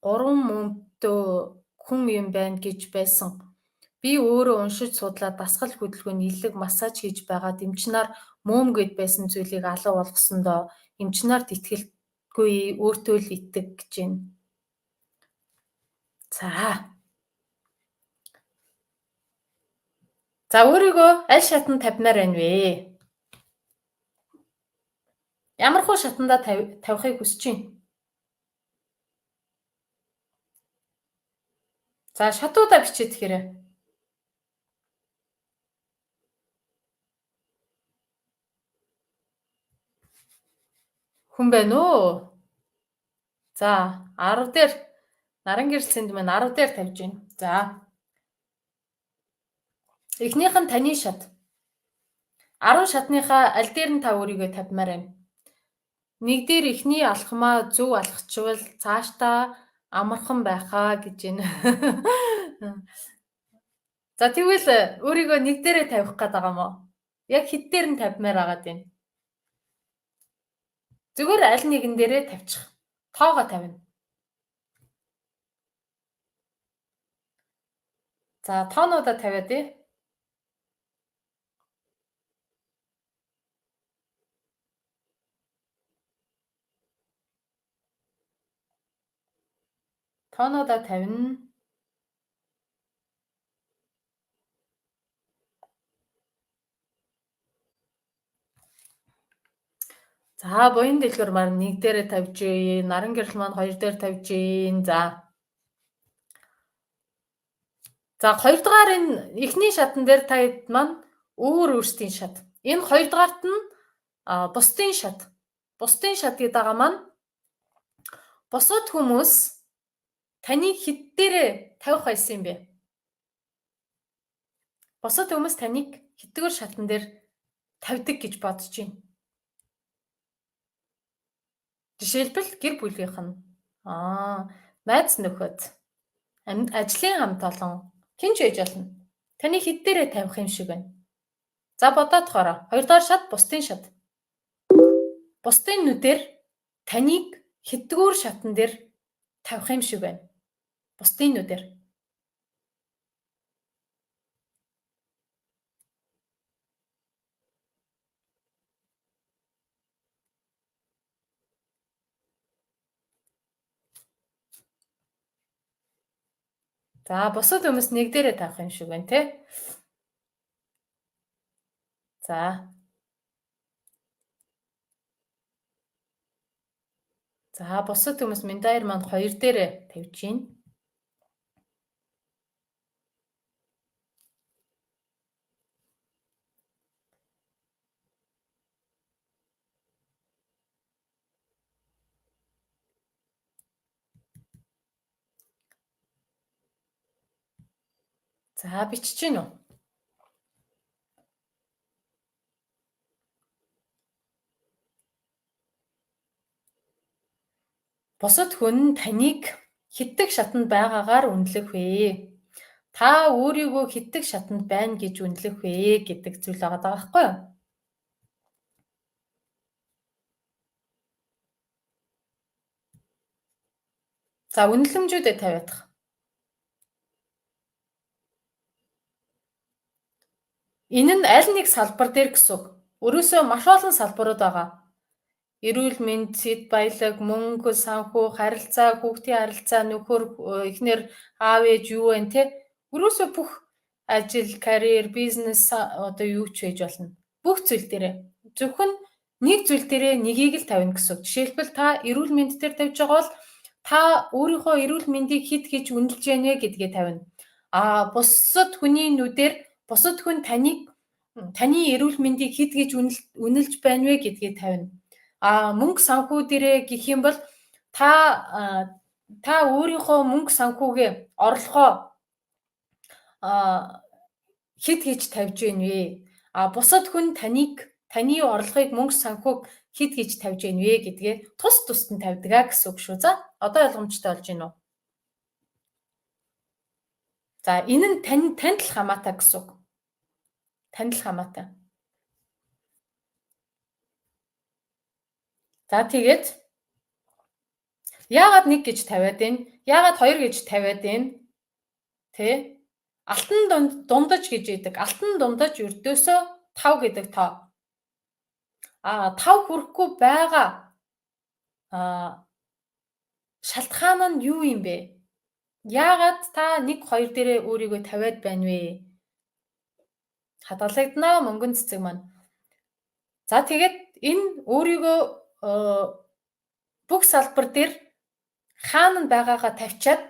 3 мөнхтөө хүн юм байна гэж байсан. Би өөрөө уншиж судлаад дасгал хөдөлгөөний нэлэг массаж хийж байгаад эмчнаар мөөм гэд байсан зүйлийг алга болгосондоо эмчнаарт итгэлгүй өөртөө л итэг гэж байна. За өөрийгөө аль шатнд тавьмаар байна вэ? Ямар хуу шатандаа тавихыг хүсэж байна? За шатуудаа бичээд тэгэхээр. Хүн байна уу? За 10 дээр наран гэрэл сэнд маань 10 дээр тавьж байна. За. Эхнийх нь таны шат. 10 шатныхаа аль дээр нь та өөрийгөө тавьмаар байна? Нэг дээр эхний алхмаа зөв алхачвал цаашдаа амархан байхаа гэж байна. За тэгвэл өөрийгөө нэг дээрээ тавих гээд байгаа юм уу? Яг хэд дээр нь тавьмаар агаад байна? Зүгээр аль нэгэн дээрээ тавьчих. Тоогоо тавина. За тоонуудаа тавиад ээ. Тоонуудаа тавина. За буян дэлгэр маань 1 дээрээ тавьж, наран гэрэл маань 2 дээр тавьж. За 2 дугаар энэ эхний шатн дээр та маань өөрсдийн шат. Энэ 2 дугаарт нь бусдын шат. Бусдын шат гэдэг маань бусад хүмүүс таныг хэд дээрээ тавих байсан юм бэ? Бусад хүмүүс таныг хэдгээр шатн дээр тавьдаг гэж бодож байна. Жишээлбэл гэр бүлийнх нь, найз нөхөд, ажлын хамт олон хинч байж болно. Таны хэд дээрээ тавих юм шиг байна. За бодоод хоороо. 2 дахь шат бусдын шат. Бусдын нүдээр таныг хэдгээр шатн дээр тавих юм шиг байна. Бусдын нүдээр. За бусад хүмүүс нэг дээрээ тавих юм шиг байна те. За. За бусад хүмүүс Миндаяр манд 2 дээрээ тавьж гин. За бичиж гин үү? Бусад хүн таныг хитдэг шатанд байгаагаар үнэлэх вэ? Та өөрийгөө хитдэг шатанд байна гэж үнэлэх вэ гэдэг зүйл байгаа даа байхгүй юу? За үнэлэмжүүдэд тавиадах. Энэ нь аль нэг салбар дээр гэсэн үг. Өөрөөсөө маш олон салбарууд байгаа. Эрүүл мэнд, сэт баялаг, мөнгө, санхүү, харилцаа, хүүхдийн харилцаа, нөхөр, эхнэр, аав ээж юу вэ те? Өөрөөсөө бүх ажил, карьер, бизнес одоо юу ч хийж болно. Бүх зүйл дээрээ. Зөвхөн нэг зүйл дээрээ нэгийг л тавина гэсэн үг. Жишээлбэл та эрүүл мэнд дээр тавьж байгаа бол та өөрийнхөө эрүүл мэндийг хэд гэж үнэлж байна вэ гэдгээ тавина. Бусад хүний нүдээр бусад хүн таны эрүүл мэндийг хэд гэж үнэлж байна вэ гэдгээ тавина. Мөнгө санхүү дээрээ гэх юм бол та өөрийнхөө мөнгө санхүүгээ орлогоо хэд гэж тавьж байна вэ? Бусад хүн таны орлогыг мөнгө санхүүг хэд гэж тавьж байна вэ гэдгээ тус тусад нь тавьдаг гэсэн үг шүү. За одоо ойлгомжтой болж байна уу? За энэ нь танд л хамаатай гэсэн үг. Танд л хамаатай. За тэгээд яагаад 1 гэж тавиад байна? Яагаад 2 гэж тавиад байна? Тэ? Алтан дундаж гэж идэг. Алтан дундаж өрдөөсөө 5 гэдэг тоо. 5 хүрэхгүй байгаа шалтгаан нь юу юм бэ? Яагаад та 1 2 дээрээ өөрийгөө тавиад байна вэ? Хадгалагдана мөнгөн цэцэг маань. За тэгээд энэ өөрийгөө бүх салбар дээр хаана байгаагаа тавьчаад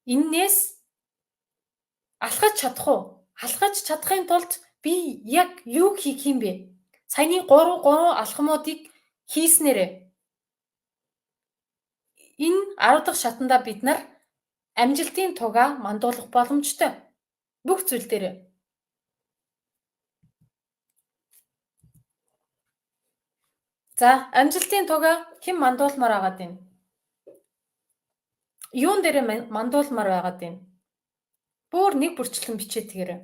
эннээс алхаж чадах уу? Алхаж чадахын тулд би яг юу хийх юм бэ? Саяны 3 алхмуудыг хийснээрээ энэ 10 дахь шатандаа бид нар амжилтын тугаа мандуулах боломжтой. Бүх зүйл дээр. За, амжилтын тугаа хэн мандуулмаар байгаад байна? Юун дээр мандуулмаар байгаад байна? Бүр нэг бүрчлэн бичээ тэгээрэй.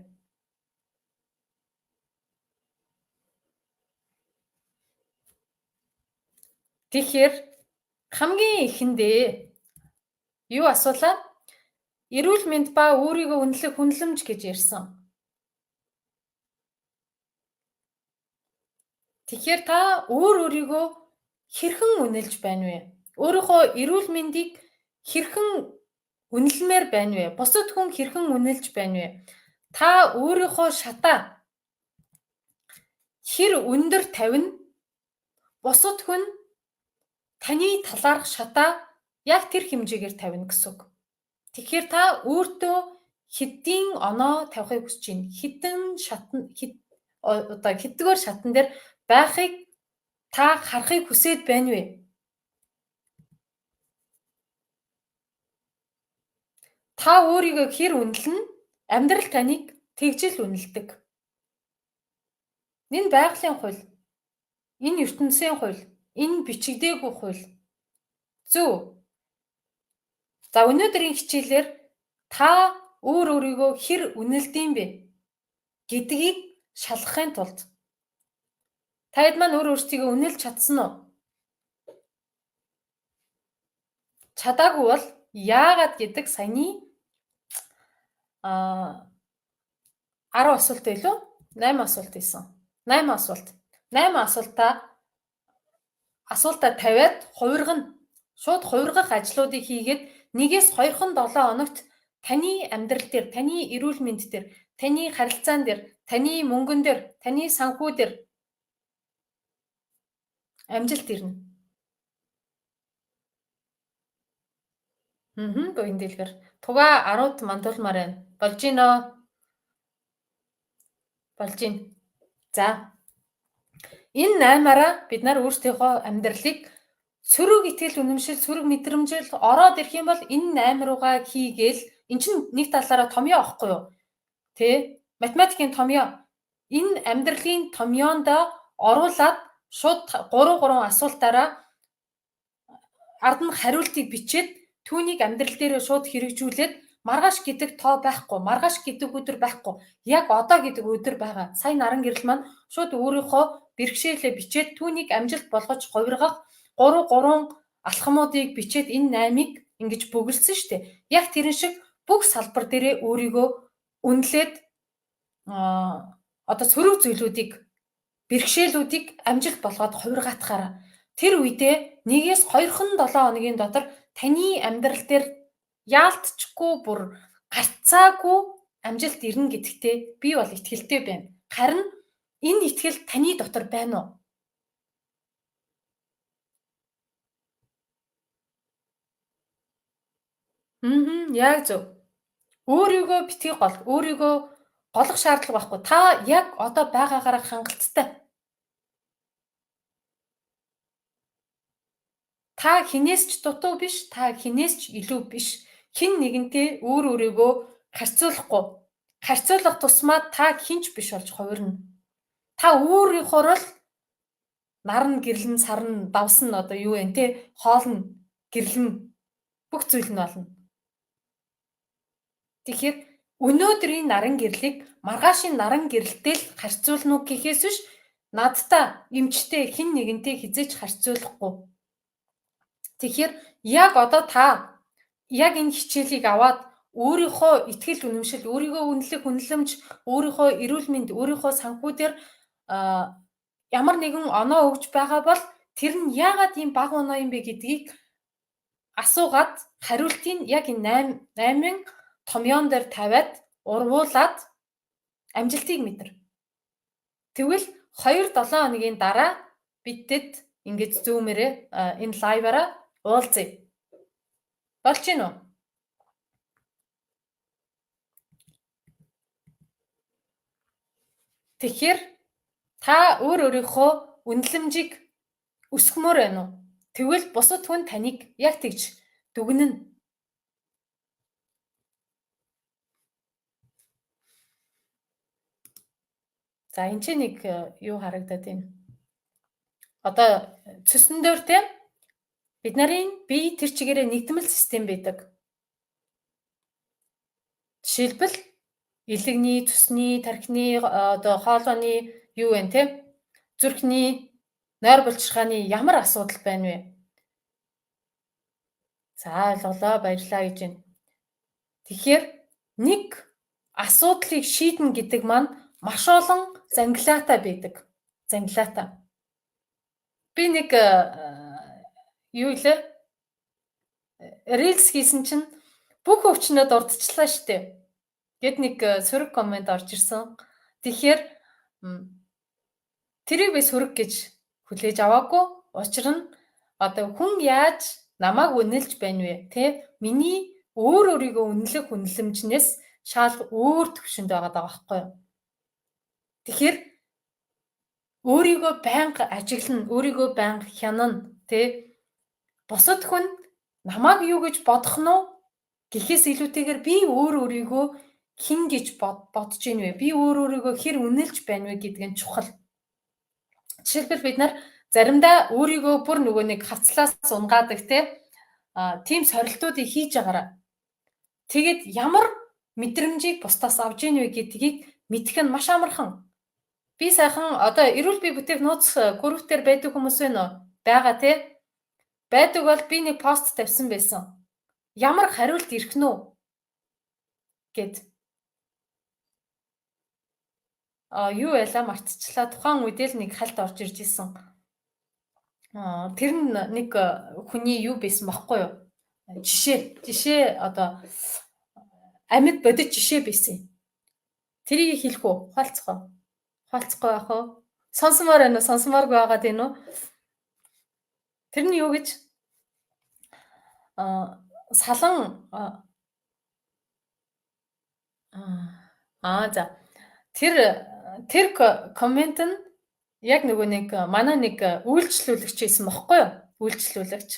Тэгэхээр хамгийн ихэндээ юу асуулаа? Эрүүл мэнд ба өөрийгөө үнэлэх хүнлэмж гэж ярьсан. Тэгэхээр та өөрийгөө хэрхэн үнэлж байна вэ? Өөрийнхөө эрүүл мэндийг хэрхэн үнэлмээр байна вэ? Бусад хүн хэрхэн үнэлж байна вэ? Та өөрийнхөө шатаа хэр өндөр тавина? Бусад хүн таны талаарх шатаа яг тэр хэмжээгээр тавина гэсэн үг. Тэгэхээр та өөртөө хэдийн оноо тавихыг хүсэж байна? Хэдгээр шатан дээр байхыг та харахыг хүсээд байна вэ? Та өөрийгөө хэр үнэлнэ? Амьдрал таныг тэгжил үнэлдэг. Энэ байгалийн хууль, энэ ертөнцийн хууль, энэ бичигдээгүй хууль. Зөв. За өнөөдрийн хичээлээр та өөрийгөө хэр үнэлдэм бэ гэдгийг шалгахын тулд таад маань өөрсдийгөө үнэлж чадсан уу? Чадаагүй бол яагаад гэдэг саяны 10 асуулт байлуу? 8 асуулт байсан. 8 асуулт. 8 асуултаа тавиад шууд хувиргах ажлуудыг хийгээд 1-ээс 2 7 хоногт таны амьдрал дээр, таны эрүүл мэнд дээр, таны харилцаан дээр, таны мөнгөн дээр, таны санхүү дээр амжилт ирнэ. Буян дэлгэр. Туга 10-д мандуулмаар байна. Болж гин үү? Болж гин. За. Энэ 8-аараа бид нар өөрсдийнхөө амьдралыг сөрөг итгэл үнэмшил, сөрөг мэдрэмжил ороод ирэх юм бол энэ 8 руугаа хийгээл эн чинь нэг талаараа томьёо авахгүй юу? Тэ? Математикийн томьёо. Энэ амьдралын томьёонд оруулаад шууд 3 асуултаараа ард нь хариултыг бичээд түүнийг амьдрал дээр шууд хэрэгжүүлээд маргааш гэдэг тоо байхгүй, маргааш гэдэг өдөр байхгүй. Яг одоо гэдэг өдөр байгаа. Сайн наран гэрэл маань шууд өөрийнхөө бэрхшээлээ бичээд түүнийг амжилт болгож хувиргах 3 алхмуудыг бичээд энэ 8-ыг ингэж бөглөсөн шүү дээ. Яг тэрэн шиг бүх салбар дээрээ өөрийгөө үнэлээд одоо сөрөг зүйлүүдийг, бэрхшээлүүдийг амжилт болгоод хувиргаатахаараа тэр үедээ 1-ээс 2-7 хоногийн дотор таны амьдрал дээр яалтчгүй бүр гарцаагүй амжилт ирнэ гэдэгтээ би бол итгэлтэй байна. Харин энэ итгэл таны дотор байна уу? Яг зөв. Өөрийгөө битгий гол, өөрийгөө голох шаардлага байхгүй. Та яг одоо байгаагаараа хангалттай. Та хинээс ч дутуу биш, та хинээс ч илүү биш. Хэн нэгэнтэй өөрийгөө харьцуулахгүй. Харьцуулах тусмаа та хинч биш болж хувирна. Та өөрийнхөө л наран гэрлэн сарна давсан одоо юу вэ те хоолн гэрлэн бүх зүйл нь болно. Тэгэхээр өнөөдрийн наран гэрлийг маргаашийн наран гэрэлтэй л харьцуулна уу гэхээс биш надтай эмчтэй хэн нэгэнтэй хизээч харьцуулахгүй. Тэгэхээр яг одоо та яг энэ хичээлийг аваад өөрийнхөө итгэл үнэмшил, өөрийгөө үнэлэх үнэлэмж, өөрийнхөө эрүүл мэнд, өөрийнхөө санхүү дээр ямар нэгэн оноо өгж байгаа бол тэр нь яагаад ийм бага оноо юм бэ гэдгийг асуугаад хариултыг яг энэ 8 томьёон дээр тавиад урвуулад амжилтыг мэдэр. Тэгвэл 2-7 хоногийн дараа бидэд ингэж зүүмээрээ энэ лайваараа уулзъя. Болж гин үү? Тэгэхээр та өөрийнхөө үнэлэмжийг өсгмөр байна уу? Тэгвэл бусад хүн таныг яг тэгж дүгнэнэ. За энэ чинь нэг юу харагдаад байна. Одоо цөсөн дээр те бид нарын бие тэр чигээрээ нэгдмэл систем байдаг. Жишээлбэл илэгний, цөсний, тархины одоо хоолойны юу вэ те? Зүрхний, нойр булчиргааны ямар асуудал байна вэ? За ойлголоо, баярлалаа гэж байна. Тэгэхээр нэг асуудлыг шийднэ гэдэг маань маш олон зангилаатай байдаг. Зангилаатай. Би нэг юу илээ? Reels хийсэн чинь бүх өвчнөд урдчлаа штэ. Гэт нэг сөрөг комент орж ирсэн. Тэгэхээр тэрийг би сөрөг гэж хүлээж аваагүй. Учир нь одоо хүн яаж намайг үнэлж байна вэ? Тэ? Миний өөрийгөө үнэлэх үнэлэмжнээс шал өөр төвшөнд байгаа байхгүй юу? Тэгэхээр өөрийгөө байнга ажиглана, өөрийгөө байнга хянана, тэ? Бусад хүн намайг юу гэж бодох нь уу? Гэхээс илүүтэйгээр би өөрийгөө хэн гэж бодож ийн вэ? Би өөрийгөө хэр үнэлж байна вэ гэдг нь чухал. Жишээлбэл бид нар заримдаа өөрийгөө бүр нөгөө нэг хавцлаас унгаадаг тийм сорилтуудыг хийж агаараа. Тэгээд ямар мэдрэмжийг бусдаас авж ийн вэ гэдгийг мэдэх нь маш амархан. Би сайхан одоо эрүүл бие бүтээх нууц группээр байдаг хүмүүс байна уу? Бага тий. Байдаг бол би нэг пост тавьсан байсан. Ямар хариулт ирэх нь үү гэд. Юу байла мартчихлаа. Тухайн үедээ л нэг хальт орж ирж исэн. Тэр нь нэг хүний юу байсан баггүй юу? Жишээ одоо амьд бодит жишээ байсан. Тэрийг хэлэх үү? Ухаалцах уу? Ухаалцахгүй байх уу? Сонсомоор байна уу? Сонсомооргүй байгаа тийм үү? Тэр нь юу гэж салан за тэр коммент нь яг нөгөө нэг манай нэг үйлчлүүлэгч байсан бохоггүй юу? Үйлчлүүлэгч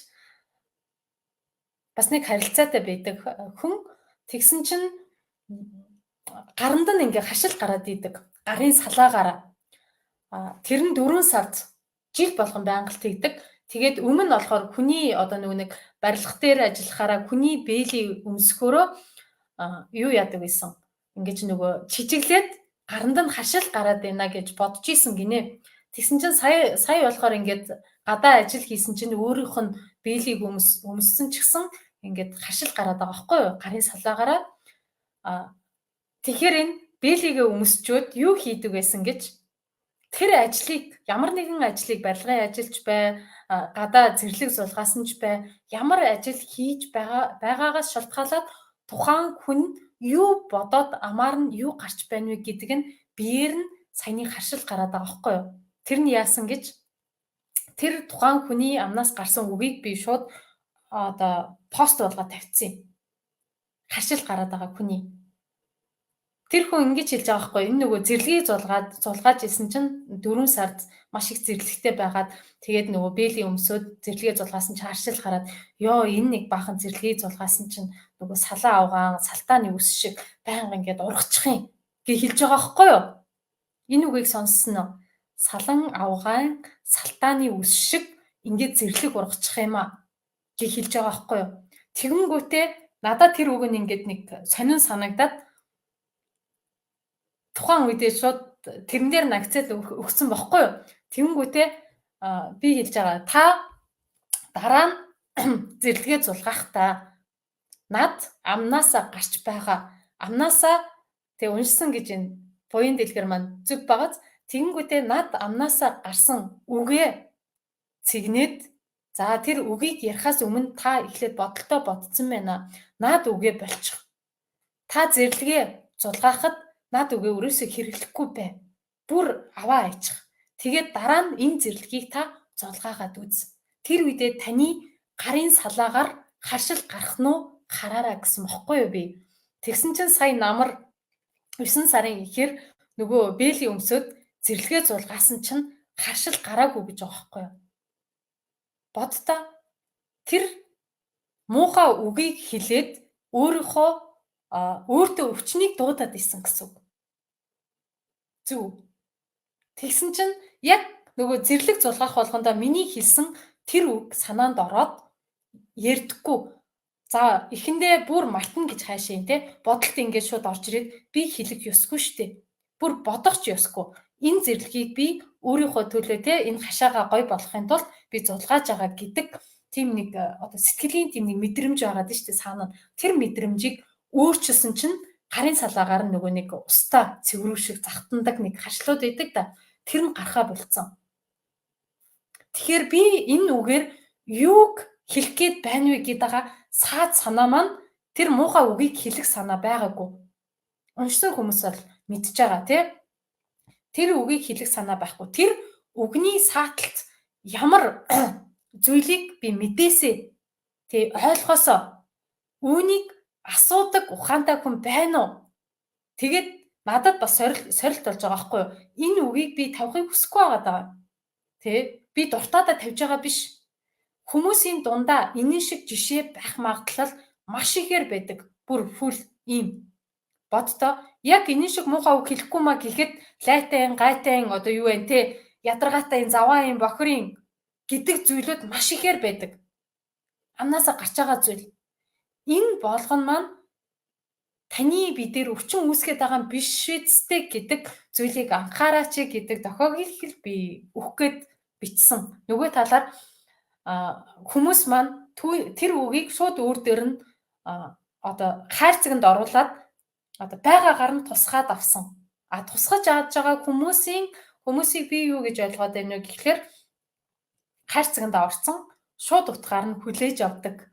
бас нэг харилцаатай байдаг хүн тэгсэн чинь гаранд нь ингээ хашил гараад идэг. Гарын салаагаараа. Тэр нь 4 сард жил болгон байнгалт хийдэг. Тэгээд өмнө нь болохоор хүний одоо нөгөө нэг барилга дээр ажиллахаараа хүний бэлий өмсгөөрөө юу яадаг байсан. Ингэж нөгөө чижиглээд гаранд нь хашил гараад байна гэж бодож исэн гинэ. Тэгсэн чинь сая болохоор ингээд гадаа ажил хийсэн чинь өөрийнх нь бэлийг өмссөн ч гэсэн ингээд хашил гараад байгаа байхгүй юу? Гарын салаагаараа. Тэгэхээр энэ бэлийгээ өмсчөөд юу хийдэг байсан гэж тэр ажлыг ямар нэгэн ажлыг барилгын ажилч бай, гадаа зэрлэг зулгаас нь ч бай, ямар ажил хийж байгаагаас шалтгаалаад тухайн хүн юу бодоод амаар нь юу гарч байна вэ гэдэг нь биеэр нь саяны харшил гараад байгаа байхгүй юу? Тэр нь яасан гэж тэр тухайн хүний амнаас гарсан үгийг би шууд одоо пост болгоод тавьчихсан юм. Харшил гараад байгаа хүний. Тэр хүн ингэж хэлж байгаа байхгүй энэ нөгөө зэрлэгийг зулгааж исэн чинь 4 сард маш их зэрлэгтэй байгаад тэгээд нөгөө бэлийн өмсөд зэрлэгээ зулгаасан чинь харшил гараад ёо энэ нэг баахан зэрлэгийг зулгаасан чинь нөгөө салаа авгаан салтааны үс шиг байнга ингээд ургачих юм гэж хэлж байгаа байхгүй юу? Энэ үгийг сонссон нь салан авгаан салтааны үс шиг ингээд зэрлэг ургачих юм а гэж хэлж байгаа байхгүй юу? Тэгэнгүүтээ надад тэр үг нь ингээд нэг сонин санагдаад тухайн үедээ шууд тэрэн дээр нагцал өгсөн бохгүй юу. Тэнгүүтээ би хэлж байгаа та дараа нь зэрлэгээ зулгахдаа над амнаасаа гарч байгаа амнаасаа тэг уншсан гэж энэ буян дэлгэр маань зүг байгааз тэнгүүтээ над амнаасаа гарсан үгээ цэгнээд за тэр үгийг ярихаас өмнө та эхлээд бодолтой бодсон байна. Над үгээ болчих. Та зэрлэгээ зулгаахад над үгээ өрөөсөө хэрэглэхгүй бай. Бүр аваа айчих. Тэгээд дараа нь энэ зэрлэгийг та зулгаагаад үз. Тэр үедээ таны гарын салаагаар харшил гарах нь уу хараараа гэсэн бохгүй юу би. Тэгсэн чинь сая намар 9 сарын ихээр нөгөө бэлийн өмсөд зэрлэгээ зулгаасан чинь харшил гараагүй гэж байгаа бохгүй юу. Бод та тэр муухай үгийг хэлээд өөрийнхөө өөртөө өвчнийг дуудаад исэн гэсэн үг. Зүг. Тэгсэн чинь яг нөгөө зэрлэг зулгаах болгондоо миний хэлсэн тэр үг санаанд ороод ярьдаггүй. За эхэндээ бүр мартна гэж хайшаа юм те. Бодолт ингээд шууд орж ирээд би хэлэх ёсгүй штэ. Бүр бодох ч ёсгүй. Энэ зэрлэгийг би өөрийнхөө төлөө те энэ хашаага гой болохын тулд би зулгааж байгаа гэдэг тийм нэг одоо сэтгэлийн тийм нэг мэдрэмж байгаад штэ саана. Тэр мэдрэмжийг өөрчилсөн чинь гарын салаагаар нөгөө нэг устаа цэврүү шиг захтандаг нэг хашлууд байдаг да. Тэр нь гарахаа болцсон. Тэгэхээр би энэ үгээр юуг хэлэх гээд байна вэ гэдэг саад санаа маань тэр муухай үгийг хэлэх санаа байгаагүй. Уншсан хүмүүс бол мэдж байгаа тий. Тэр үгийг хэлэх санаа байхгүй. Тэр үгний сааталт ямар зүйлийг би мэдээсээ тий ойлгосоо үүнийг асуудаг ухаантай хүн байна уу? Тэгээд надад бас сорилт болж байгаа байхгүй юу? Энэ үгийг би тавихыг хүсэхгүй байгаа. Тэ? Би дуртаадаа тавьж байгаа биш. Хүмүүсийн дундаа энэ шиг жишээ байх магадлал маш ихээр байдаг. Бүр фул ийм. Бодтоо яг энэ шиг муухай үг хэлэхгүй маа гэхэд лайтайн, гайтайн одоо юу вэ те? Ядаргаатай заваан бохирын гэдэг зүйлүүд маш ихээр байдаг. Амнаасаа гарч байгаа зүйл. Энэ болгон маань таны бидээр өвчин үүсгэж байгаа биш шийдстэй гэдэг зүйлийг анхаараач гэдэг дохиогийг би өгөх гээд бичсэн. Нөгөө талаар хүмүүс маань тэр үгийг шууд өөр дээр нь одоо хайрцагт оруулаад одоо байгаагаар нь тусгаад авсан. Тусгаж авч байгаа хүмүүсийг би юу гэж ойлгоод байна вэ гэхлээр хайрцагт орсон шууд утгаар нь хүлээж авдаг.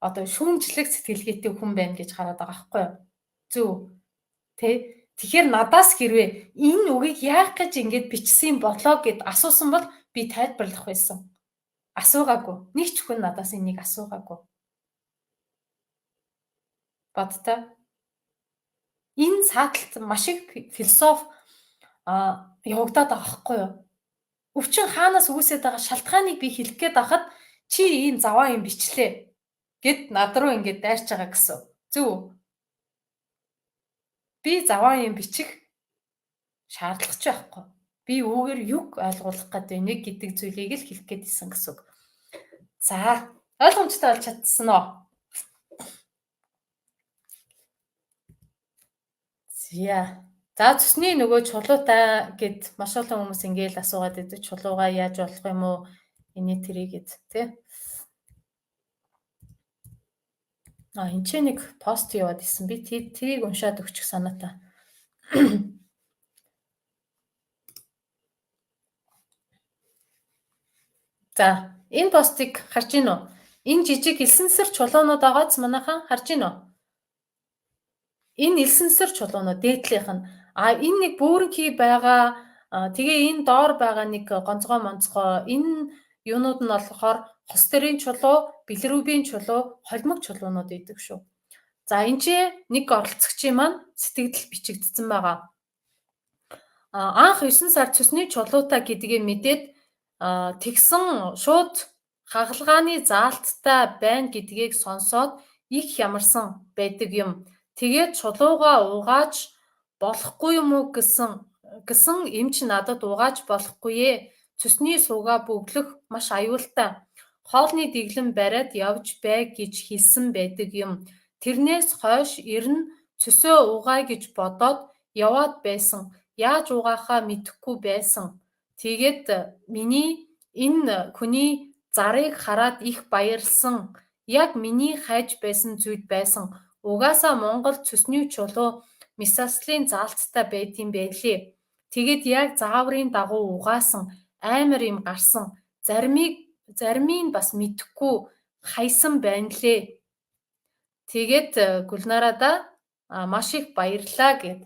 Одоо шүүмжлэх сэтгэлгээтэй хүн байна гэж хараад байгаа байхгүй юу? Зөв. Тэ? Тэгэхээр надаас хэрвээ энэ үгийг яах гэж ингэж бичсэн болоо гэд асуусан бол би тайлбарлах байсан. Асуугаагүй. Нэг ч хүн надаас энийг асуугаагүй. Бодтой. Энэ сааталт маш их философи явагдаад байгаа байхгүй юу? Өвчин хаанаас үүсээд байгаа шалтгааныг би хэлэх гээд байхад чи ийм заваа юм бичлээ гэд над руу ингэж дайрч байгаа гэсэн. Зөв үү? Би заваа юм бичих шаардлагач байхгүй. Би үүгээр юг ойлгуулах гэдэг нэг гэдэг зүйлийг л хэлэх гээд исэн гэсэн үг. За, ойлгомжтой болж чадсан уу? За цусны нөгөө чулуутай гэд маш олон хүмүүс ингээл асуугаад байдаг. Чулуугаа яаж болох юм уу? Эний тэрийг гэд тий. Энд ч нэг пост яваад исэн. Би тэрийг уншаад өгчих санаатай. За, энэ постыг харж гин үү? Энэ жижиг элсэнсэр чулуунууд байгааз манайхан харж гин үү? Энэ элсэнсэр чулуунууд дээдлийнх нь энэ нэг бөөрнхий байгаа тэгээ энэ доор байгаа нэг гонцгой монцгой энэ юунууд нь болохоор холестерин чулуу, билирубин чулуу, холимог чулуунууд идэг шүү. За энэ чи нэг оролцогчийн маань сэтгэгдэл бичигдсэн байгаа. Анх 9 сар цусны чулуутай гэдгийг мэдээд тэгсэн шууд хагалгааны заалттай байна гэдгийг сонсоод их ямарсан байдаг юм. Тэгээд чулууга угааж болохгүй юм уу гэсэн эмч надад угааж болохгүй ээ. Цусны суугаа бөглөх маш аюултай. Хоолны дэглэм бариад явж бай гэж хэлсэн байдаг юм. Тэрнээс хойш эрн цөсөө угаая гэж бодоод яваад байсан. Яаж угаахаа мэдэхгүй байсан. Тэгээд миний энэ хүний зарыг хараад их баярлсан. Яг миний хайж байсан зүйл байсан. Угаасаа Монгол цусны чулуу месаслын заалттай байдсан байлээ. Тэгээд яг зааврын дагуу угаасан амар юм гарсан. Заримыг бас мэдэхгүй хайсан байна лээ. Тэгээд Гүлнарада маш их баярлаа гэд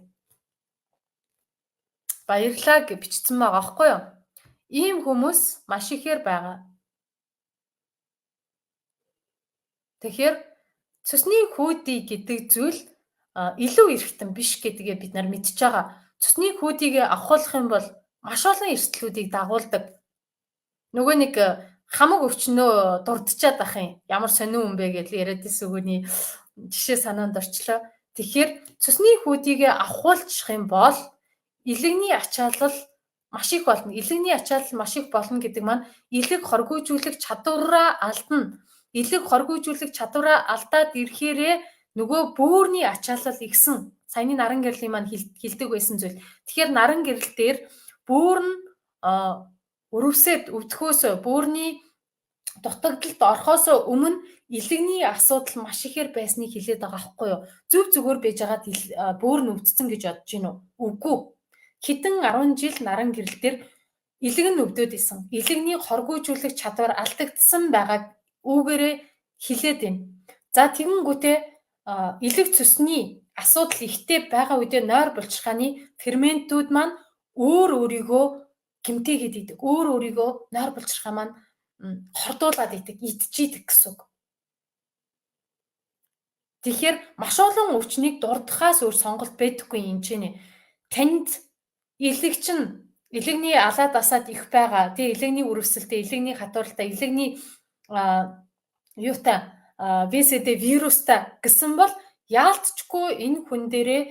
бичсэн байгаа аахгүй юу? Ийм хүмүүс маш ихээр байгаа. Тэгэхээр цусны хүүдий гэдэг зүйл илүү эрхтэн биш гэдгээ бид нар мэдж байгаа. Цусны хүүдийг авахлах юм бол маш олон эрсдлүүдийг дагуулдаг. Нөгөө нэг хамаг өвчнөө дурдчаад ах юм. Ямар сонин хүн бэ гэж яриад ирсэн үгний жишээ санаанд орчлоо. Тэгэхээр цусны хүүдийг авахулчих юм бол илэгний ачаалал маш их болно. Илэгний ачаалал маш их болно гэдэг маань илэг хоргойжүүлэх чадвараа алдна. Илэг хоргойжүүлэх чадвараа алдаад ирэхээрээ нөгөө бөөрийн ачаалал игсэн. Саяны наран гэрлийн маань хилдэг байсан зүйл. Тэгэхээр наран гэрэл дээр бөөр нь өрөвсөд өвдөхөөс бөөрийн дутагдалд орохоос өмнө илэгний асуудал маш ихээр байсныг хэлээд байгаа аахгүй юу? Зөв зүгээр байж байгаад бөөр нь өвдсөн гэж бодож гин үү? Үгүй. Хэдэн 10 жил наран гэрэл дээр илэг нь өвдөд исэн. Илэгний хоргойжүүлэх чадвар алдагдсан байгааг үүгээрээ хэлээд байна. За тэгэнгүүтээ илэг цусны асуудал ихтэй байгаа үедээ нойр булчирхааны ферментүүд маань өөрийгөө гэмтээгээд идэг. Өөрийгөө нойр булчирхаа маань хордуулаад идэг, идчихийдэг гэсэн үг. Тэгэхээр маш олон өвчнийг дурдахаас өөр сонголт байдаггүй юм чинь. Танд илэг чинь илэгний алаад асаад их байгаа. Тэгээ илэгний үрвсэлтэй, илэгний хатууралтай, илэгний юутай ВСД вирустай гэсэн бол яалтчгүй энэ хүн дээрээ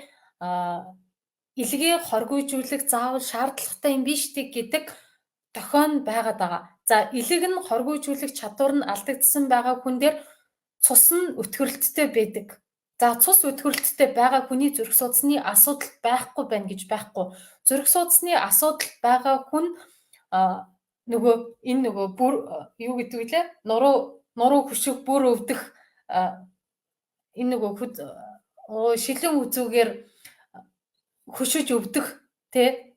илгээ хоргойжүүлэх заавал шаардлагатай юм биш тэг гэдэг тохион байгаад байгаа. За илэг нь хоргойжүүлэх чадвар нь алдагдсан байгаа хүн дээр цус нь өтгөрлөлттэй байдаг. За цус өтгөрлөлттэй байгаа хүний зүрх судасны асуудал байхгүй байна гэж байхгүй. Зүрх судасны асуудал байгаа хүн нөгөө бүр юу гэдэг вүлээ? Нуруу хөшиг бүр өвдөх энэ нөгөө шилэн үзүүгээр хөшөж өвдөх тэ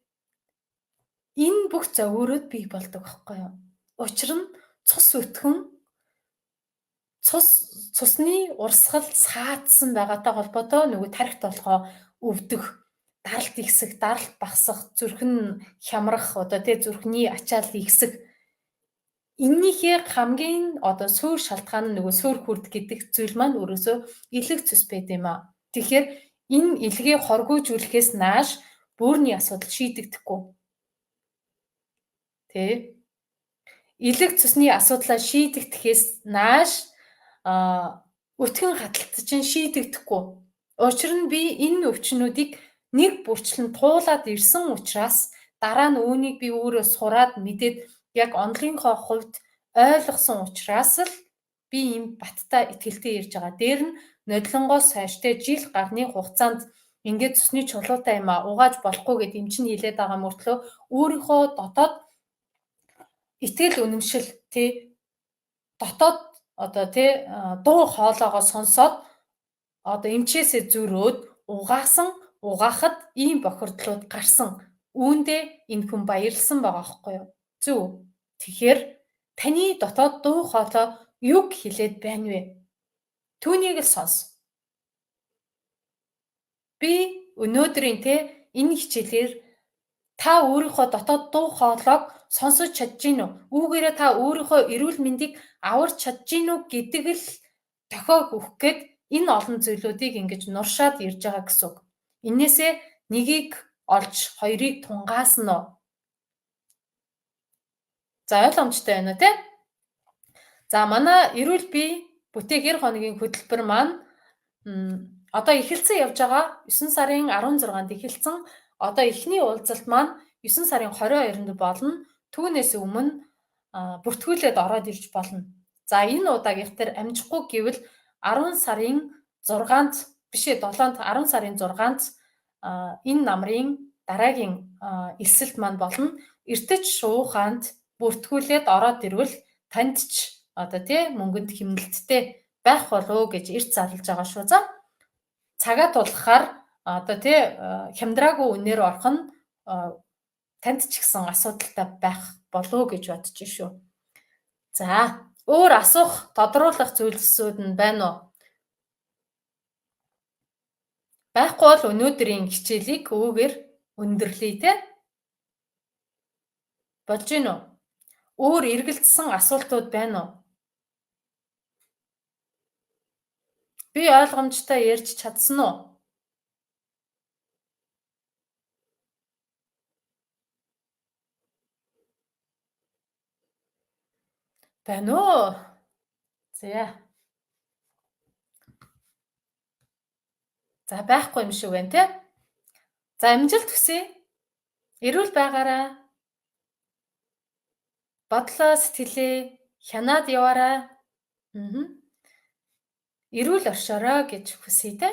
энэ бүх зовоорууд бий болдог байхгүй юу? Учир нь цус өтгөн цусны урсгал саадсан байгаатай холбоотой нөгөө тархит толгой өвдөх, даралт ихсэх, даралт багасах, зүрхэн хямрах, одоо тий зүрхний ачаал ихсэх. Эннийхээ хамгийн одоо суурь шалтгаан нь нөгөө суурь хүрд гэдэг зүйл маань өөрөөсөө илэг цус байд юм аа. Тэгэхээр энэ илгээ хоргоожүүлэхээс нааш бөөрийн асуудал шийдэгдэхгүй. Тэ? Илэг цусны асуудлаа шийдэхдээс нааш өтгөн хадгалт чинь шийдэгдэхгүй. Учир нь би энэ өвчнүүдийг нэг бүрчлэн туулаад ирсэн учраас дараа нь үүнийг би өөрөө сураад мэдээд яг онолынхоо хувьд ойлгосон учраас л би ийм баттай итгэлтэй ирж байгаа. Дээр нь нодлонгоос хойштэй жил гарны хугацаанд ингээд цусны чулуутай юм а угааж болохгүй гэд эмч нь хэлээд байгаа мөртлөө өөрийнхөө дотоод итгэл үнэмшил тий дотоод одоо тий дуу хоолойгоо сонсоод одоо эмчээсээ зөрөөд угаахад ийм бохирдлууд гарсан. Үүндээ энэ хүн баярлсан байгаа байхгүй юу? Зөв. Тэгэхээр таны дотоод дуу хоолой юг хэлээд байна вэ? Түүнийг л сонс. Би өнөөдрийн те энэ хичээлээр та өөрийнхөө дотоод дуу хоолойг сонсож чадж гин үү? Үүгээрээ та өөрийнхөө эрүүл мэндийг аварч чадж гин үү гэдэг л тохиог өгөх гээд энэ олон зүйлүүдийг ингэж нуршаад ирж байгаа гэсэн үг. Инээсээ нэгийг олж хоёрыг тунгаасна уу? За ойлгомжтой байна уу те? За манай эрүүл бие бүтээх 90 хоногийн хөтөлбөр маань одоо эхэлсэн явж байгаа 9 сарын 16-нд эхэлсэн. Одоо эхний уулзалт маань 9 сарын 22-нд болно. Түүнээс өмнө бүртгүүлээд ороод ирж болно. За энэ удаагийнх төр амжихгүй гэвэл 10 сарын 6-нд бишээ 7-нд 10 сарын 6-нд энэ намрын дараагийн элсэлт маань болно. Эртэж шууханд бүртгүүлээд ороод ирвэл танд ч одоо тий мөнгөнд хэмнэлттэй байх болов гэж эрт зарлж байгаа шүү. За цагаа тулахаар одоо тий хямдраагүй үнээр орох нь танд ч гэсэн асуудалтай байх болов гэж бодож шүү. За өөр асуух, тодруулах зүйлсүүд нь байна уу? Байхгүй бол өнөөдрийн хичээлийг өвгөр өндөрлөе те. Болж гин үү? Өөр эргэлдсэн асуултууд байна уу? Би ойлгомжтой ярьж чадсан уу? Байна уу? За. За байхгүй юм шиг байна те. За амжилт хүсье. Эрүүл байгаарай. Бодлоо сэтгэлээ хянаад яваарай. Эрүүл оршоорой гэж хүсье те.